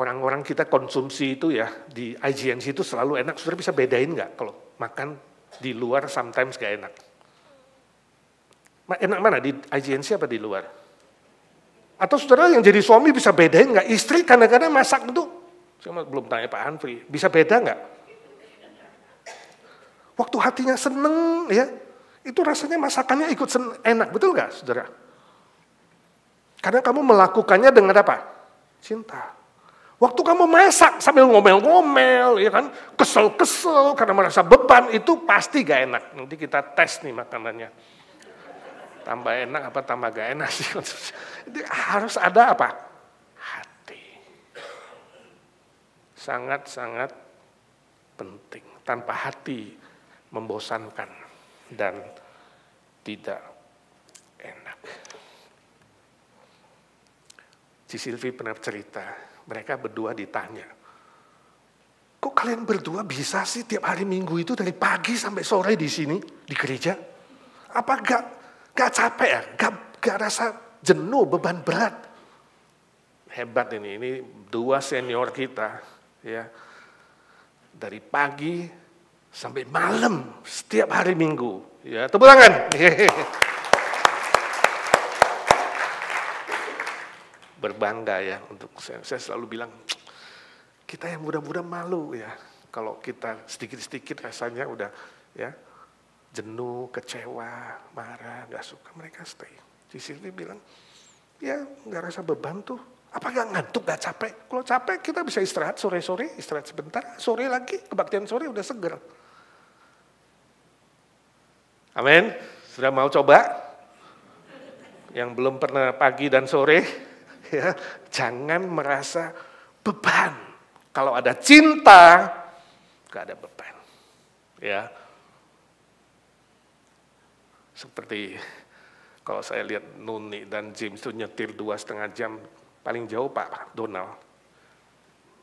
orang-orang kita konsumsi itu ya di IGNC itu selalu enak. Saudara bisa bedain nggak kalau makan di luar sometimes gak enak? Enak mana di IGNC apa di luar? Atau saudara yang jadi suami bisa bedain nggak? Istri kadang-kadang masak itu, saya belum tanya Pak Hanfri, bisa beda nggak? Waktu hatinya seneng ya, itu rasanya masakannya ikut enak, betul nggak saudara? Karena kamu melakukannya dengan apa? Cinta. Waktu kamu masak sambil ngomel-ngomel, ya kan, kesel-kesel karena merasa beban, itu pasti gak enak. Nanti kita tes nih makanannya. Tambah enak apa tambah gak enak sih? Jadi harus ada apa? Hati. Sangat-sangat penting. Tanpa hati membosankan dan tidak enak. Si Silvi pernah cerita, mereka berdua ditanya, kok kalian berdua bisa sih tiap hari Minggu itu dari pagi sampai sore di sini, di gereja? Apa gak capek ya? Gak rasa jenuh, beban berat? Hebat ini dua senior kita ya. Dari pagi sampai malam setiap hari Minggu. Ya, tepuk tangan. Berbangga ya untuk saya selalu bilang kita yang muda-muda malu ya kalau kita sedikit-sedikit rasanya udah ya jenuh, kecewa, marah, nggak suka, mereka stay. Di sini bilang ya nggak rasa beban tuh, apa nggak ngantuk, nggak capek? Kalau capek kita bisa istirahat sore-sore, istirahat sebentar, sore lagi kebaktian sore udah seger. Amin. Sudah mau coba? Yang belum pernah pagi dan sore, ya jangan merasa beban. Kalau ada cinta, gak ada beban. Ya. Seperti kalau saya lihat Nuni dan James itu nyetir 2,5 jam, paling jauh Pak Donald.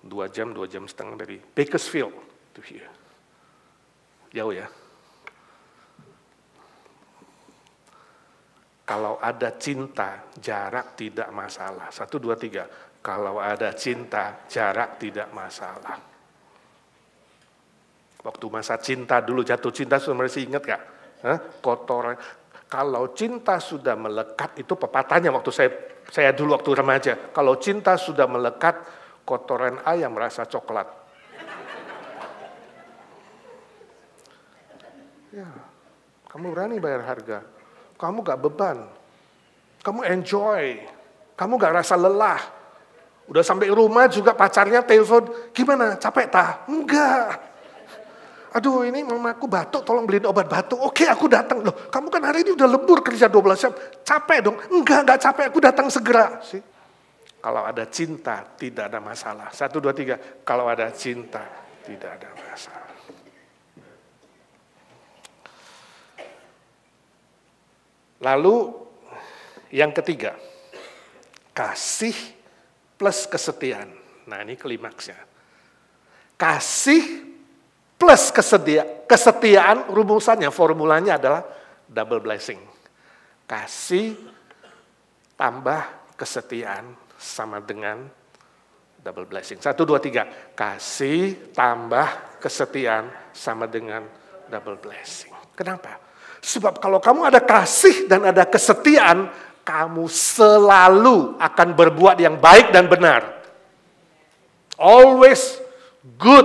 2 jam setengah dari Bakersfield to here. Jauh ya. Kalau ada cinta, jarak tidak masalah. 1, 2, 3. Kalau ada cinta, jarak tidak masalah. Waktu masa cinta dulu, jatuh cinta, sudah masih ingat gak? Kotoran. Kalau cinta sudah melekat, itu pepatahnya waktu saya dulu waktu remaja. Kalau cinta sudah melekat, kotoran ayam rasa coklat. Ya, kamu berani bayar harga. Kamu gak beban. Kamu enjoy. Kamu gak rasa lelah. Udah sampai rumah juga pacarnya telepon, gimana, capek tak? Enggak. Aduh ini mamaku batuk, tolong beliin obat batuk. Oke aku datang. Loh, kamu kan hari ini udah lembur kerja 12 jam. Capek dong? Enggak capek, aku datang segera. Sih. Kalau ada cinta, tidak ada masalah. 1, 2, 3. Kalau ada cinta, tidak ada masalah. Lalu yang ketiga, kasih plus kesetiaan. Nah ini klimaksnya. Kasih plus kesetiaan rumusannya, formulanya adalah double blessing. Kasih tambah kesetiaan sama dengan double blessing. 1, 2, 3. Kasih tambah kesetiaan sama dengan double blessing. Kenapa? Sebab kalau kamu ada kasih dan ada kesetiaan, kamu selalu akan berbuat yang baik dan benar. Always good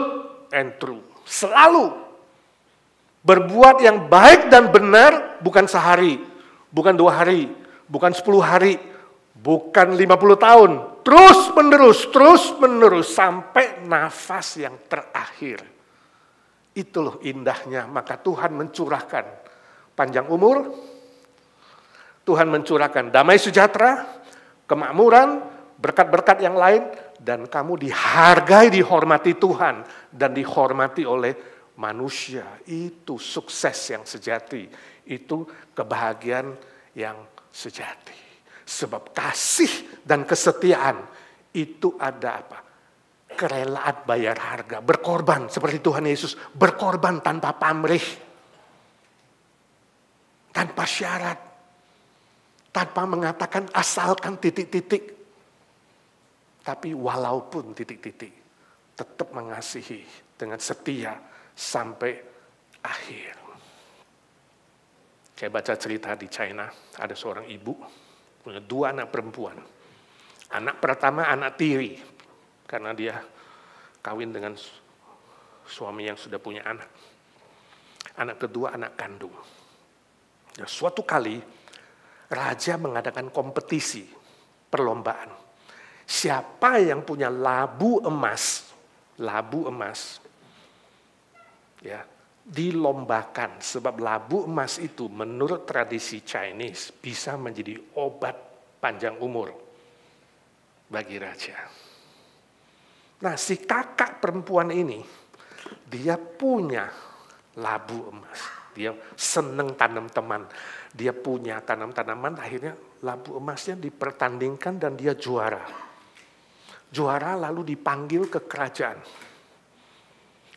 and true. Selalu. Berbuat yang baik dan benar bukan sehari, bukan 2 hari, bukan 10 hari, bukan 50 tahun. Terus menerus sampai nafas yang terakhir. Itu loh indahnya. Maka Tuhan mencurahkan panjang umur, Tuhan mencurahkan damai sejahtera, kemakmuran, berkat-berkat yang lain, dan kamu dihargai, dihormati Tuhan, dan dihormati oleh manusia. Itu sukses yang sejati, itu kebahagiaan yang sejati. Sebab kasih dan kesetiaan itu ada apa? Kerelaan bayar harga, berkorban seperti Tuhan Yesus, berkorban tanpa pamrih, tanpa syarat. Tanpa mengatakan asalkan titik-titik. Tapi walaupun titik-titik. Tetap mengasihi dengan setia sampai akhir. Saya baca cerita di China. Ada seorang ibu. Punya 2 anak perempuan. Anak pertama anak tiri. Karena dia kawin dengan suami yang sudah punya anak. Anak kedua anak kandung. Ya, suatu kali raja mengadakan kompetisi, perlombaan. Siapa yang punya labu emas, ya, dilombakan. Sebab labu emas itu menurut tradisi Chinese bisa menjadi obat panjang umur bagi raja. Nah si kakak perempuan ini, dia punya labu emas. Dia seneng tanam teman. Dia punya tanam-tanaman, akhirnya labu emasnya dipertandingkan dan dia juara. Juara lalu dipanggil ke kerajaan.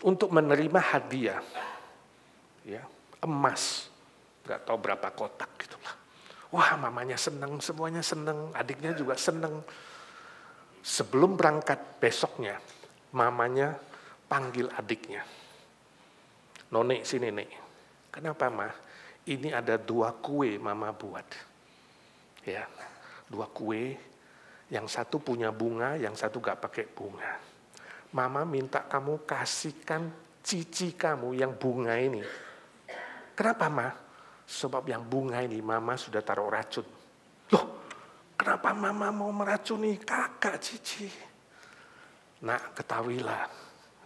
untuk menerima hadiah, ya, emas, nggak tahu berapa kotak gitulah. Wah, mamanya seneng, semuanya seneng, adiknya juga seneng. Sebelum berangkat besoknya, mamanya panggil adiknya. Noni, sini nek. Kenapa Ma? Ini ada 2 kue mama buat. Ya, 2 kue, yang satu punya bunga, yang satu gak pakai bunga. Mama minta kamu kasihkan cici kamu yang bunga ini. Kenapa Ma? Sebab yang bunga ini mama sudah taruh racun. Loh, kenapa mama mau meracuni kakak cici? Nak, ketahuilah,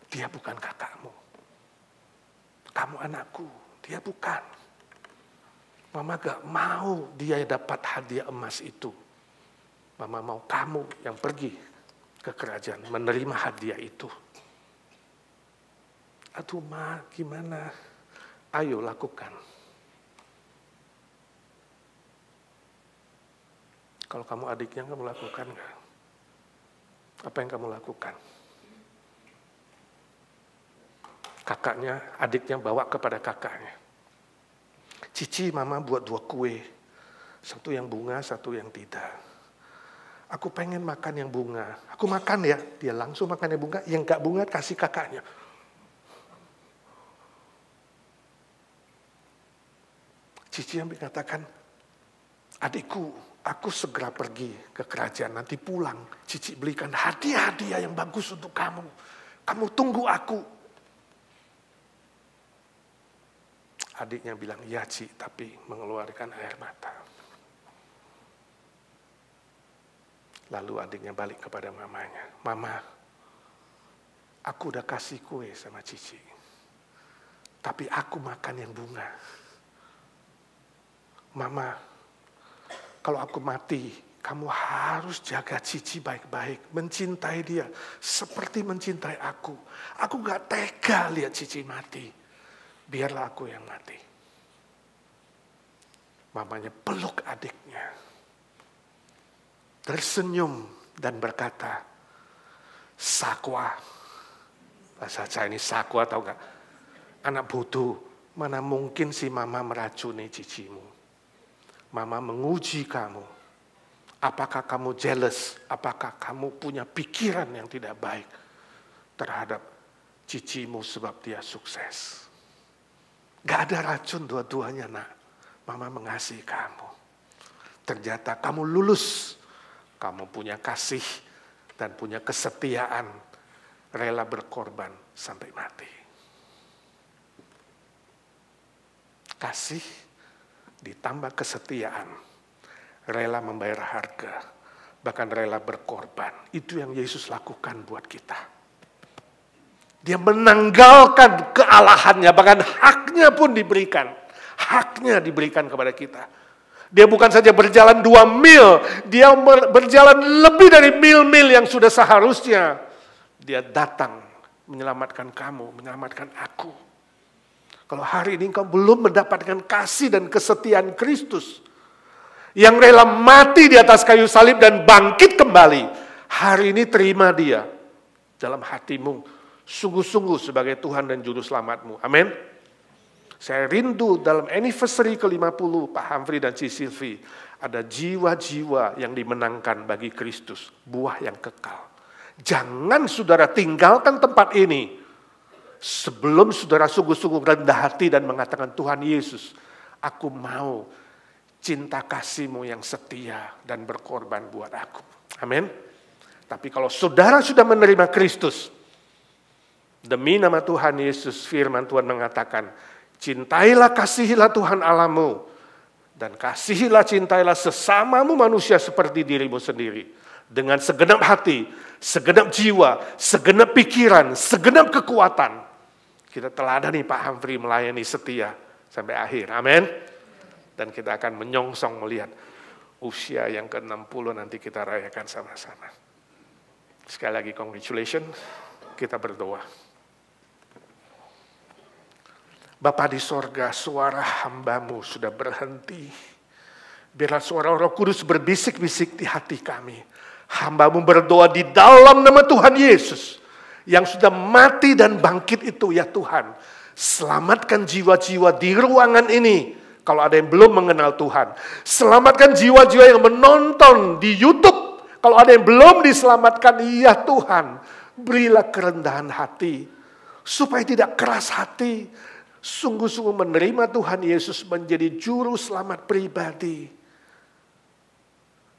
dia bukan kakakmu. Kamu anakku, dia bukan. Mama gak mau dia dapat hadiah emas itu. Mama mau kamu yang pergi ke kerajaan menerima hadiah itu. Aduh Ma, gimana? Ayo lakukan. Kalau kamu adiknya, kamu lakukan nggak? Apa yang kamu lakukan? Kakaknya, adiknya bawa kepada kakaknya. Cici, mama buat 2 kue. Satu yang bunga, satu yang tidak. Aku pengen makan yang bunga. Aku makan ya. Dia langsung makan yang bunga. Yang nggak bunga, kasih kakaknya. Cici yang mengatakan, adikku, aku segera pergi ke kerajaan, nanti pulang. Cici belikan hadiah-hadiah yang bagus untuk kamu. Kamu tunggu aku. Adiknya bilang, ya Ci, tapi mengeluarkan air mata. Lalu adiknya balik kepada mamanya. Mama, aku udah kasih kue sama Cici. Tapi aku makan yang bunga. Mama, kalau aku mati, kamu harus jaga Cici baik-baik. Mencintai dia seperti mencintai aku. Aku gak tega lihat Cici mati. Biarlah aku yang mati. Mamanya peluk adiknya. Tersenyum dan berkata, Sakwa. Bahasa Chinese sakwa tahu gak? Anak bodoh, mana mungkin si mama meracuni cicimu. Mama menguji kamu. Apakah kamu jealous? Apakah kamu punya pikiran yang tidak baik terhadap cicimu sebab dia sukses? Gak ada racun dua-duanya nak. Mama mengasihi kamu. Ternyata kamu lulus. Kamu punya kasih dan punya kesetiaan. Rela berkorban sampai mati. Kasih ditambah kesetiaan, rela membayar harga, bahkan rela berkorban. Itu yang Yesus lakukan buat kita. Dia menanggalkan kealahannya, bahkan haknya pun diberikan. Haknya diberikan kepada kita. Dia bukan saja berjalan 2 mil, dia berjalan lebih dari mil-mil yang sudah seharusnya. Dia datang menyelamatkan kamu, menyelamatkan aku. Kalau hari ini engkau belum mendapatkan kasih dan kesetiaan Kristus yang rela mati di atas kayu salib dan bangkit kembali, hari ini terima dia dalam hatimu sungguh-sungguh sebagai Tuhan dan Juru Selamatmu. Amin. Saya rindu dalam anniversary ke-50 Pak Humphrey dan Ci Sylvie ada jiwa-jiwa yang dimenangkan bagi Kristus, buah yang kekal. Jangan saudara tinggalkan tempat ini sebelum saudara sungguh-sungguh rendah hati dan mengatakan, Tuhan Yesus, aku mau cinta kasih-Mu yang setia dan berkorban buat aku. Amin. Tapi kalau saudara sudah menerima Kristus, demi nama Tuhan Yesus, firman Tuhan mengatakan, cintailah, kasihilah Tuhan Allahmu, dan kasihilah, cintailah sesamamu manusia seperti dirimu sendiri. Dengan segenap hati, segenap jiwa, segenap pikiran, segenap kekuatan. Kita teladani Pak Humphrey melayani setia sampai akhir. Amin. Dan kita akan menyongsong melihat usia yang ke-60 nanti kita rayakan sama-sama. Sekali lagi congratulations, kita berdoa. Bapa di sorga, suara hamba-Mu sudah berhenti. Biarlah suara Roh Kudus berbisik-bisik di hati kami. Hamba-Mu berdoa di dalam nama Tuhan Yesus. yang sudah mati dan bangkit itu ya Tuhan. Selamatkan jiwa-jiwa di ruangan ini kalau ada yang belum mengenal Tuhan. Selamatkan jiwa-jiwa yang menonton di YouTube kalau ada yang belum diselamatkan. Ya Tuhan, berilah kerendahan hati supaya tidak keras hati, sungguh-sungguh menerima Tuhan Yesus menjadi juru selamat pribadi.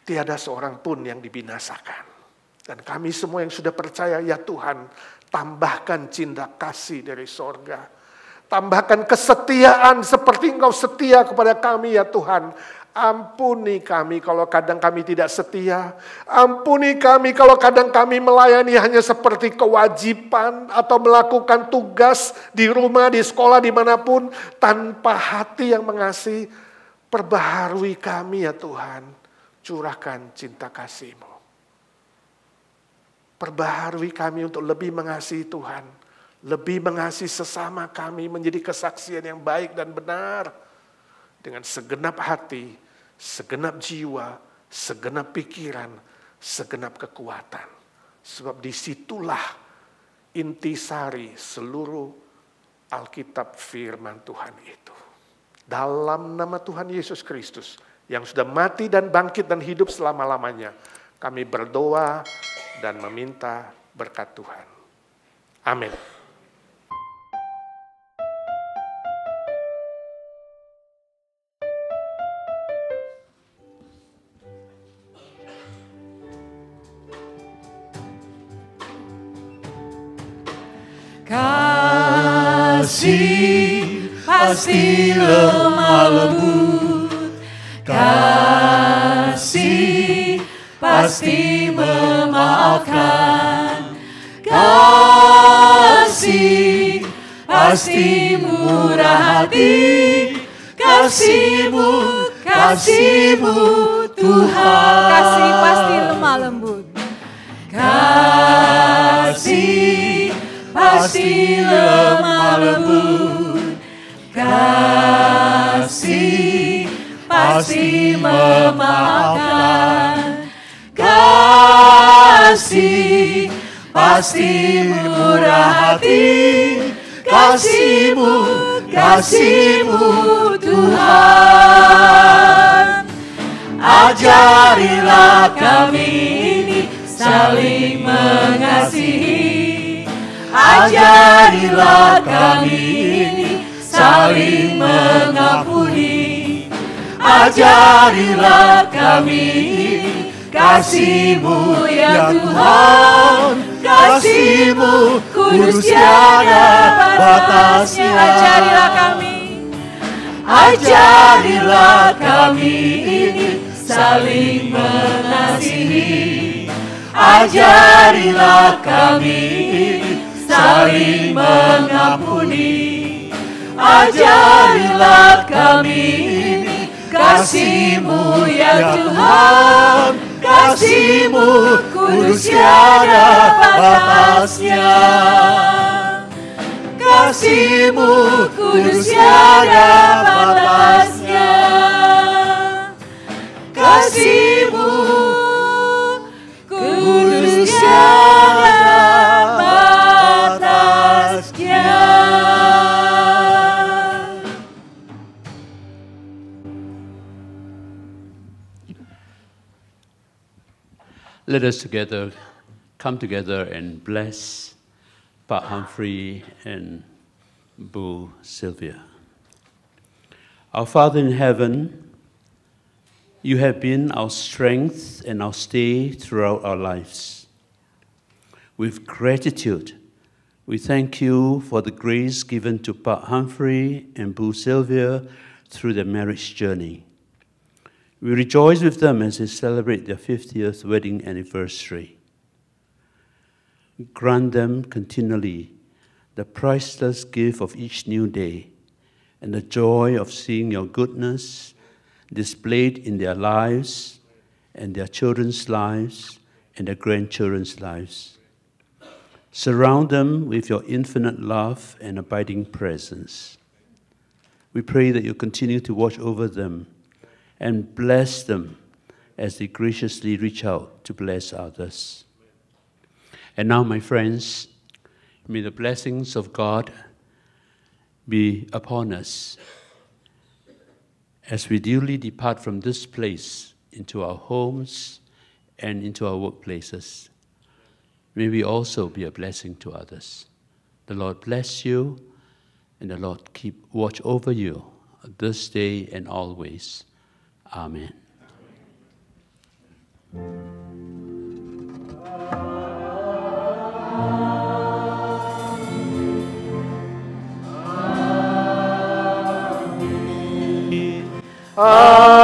Tiada seorang pun yang dibinasakan. Dan kami semua yang sudah percaya, ya Tuhan, tambahkan cinta kasih dari sorga. Tambahkan kesetiaan seperti Engkau setia kepada kami ya Tuhan. Ampuni kami kalau kadang kami tidak setia. Ampuni kami kalau kadang kami melayani hanya seperti kewajiban atau melakukan tugas di rumah, di sekolah, dimanapun. Tanpa hati yang mengasihi. Perbaharui kami ya Tuhan. Curahkan cinta kasih-Mu. Perbaharui kami untuk lebih mengasihi Tuhan. Lebih mengasihi sesama kami menjadi kesaksian yang baik dan benar. Dengan segenap hati, segenap jiwa, segenap pikiran, segenap kekuatan. Sebab disitulah intisari seluruh Alkitab firman Tuhan itu. Dalam nama Tuhan Yesus Kristus yang sudah mati dan bangkit dan hidup selama-lamanya, kami berdoa dan meminta berkat Tuhan. Amin. Kasih pasti lemah lembut, kasih pasti memaafkan, kasih pasti murah hati, kasih-Mu Tuhan. Kasih pasti lemah lembut. Kasih pasti lemah lembut, kasih pasti memaafkan, kasih pasti murah hati, kasih-Mu Tuhan. Ajarilah kami ini saling mengasihi. Ajarilah kami ini saling mengampuni. Ajarilah kami ini kasih-Mu ya Tuhan. Kasih-Mu kudus tiada batasnya. Ajarilah kami. Ajarilah kami ini saling mengasihi. Ajarilah kami ini saling mengampuni. Ajarilah kami ini kasih-Mu ya Tuhan. Kasih-Mu kudus tiada batasnya. Kasih-Mu kudus tiada batasnya. Kasih-Mu kudus tiada batasnya. Let us come together and bless Pak Humphrey and Bu Sylvia. Our Father in heaven, You have been our strength and our stay throughout our lives. With gratitude, we thank You for the grace given to Pak Humphrey and Bu Sylvia through their marriage journey. We rejoice with them as they celebrate their 50th wedding anniversary. Grant them continually the priceless gift of each new day and the joy of seeing Your goodness displayed in their lives and their children's lives and their grandchildren's lives. Surround them with Your infinite love and abiding presence. We pray that You continue to watch over them and bless them as they graciously reach out to bless others. And now, my friends, May the blessings of God be upon us as we duly depart from this place into our homes and into our workplaces. May we also be a blessing to others. The Lord bless you, and the Lord keep watch over you this day and always. Amen. Amen.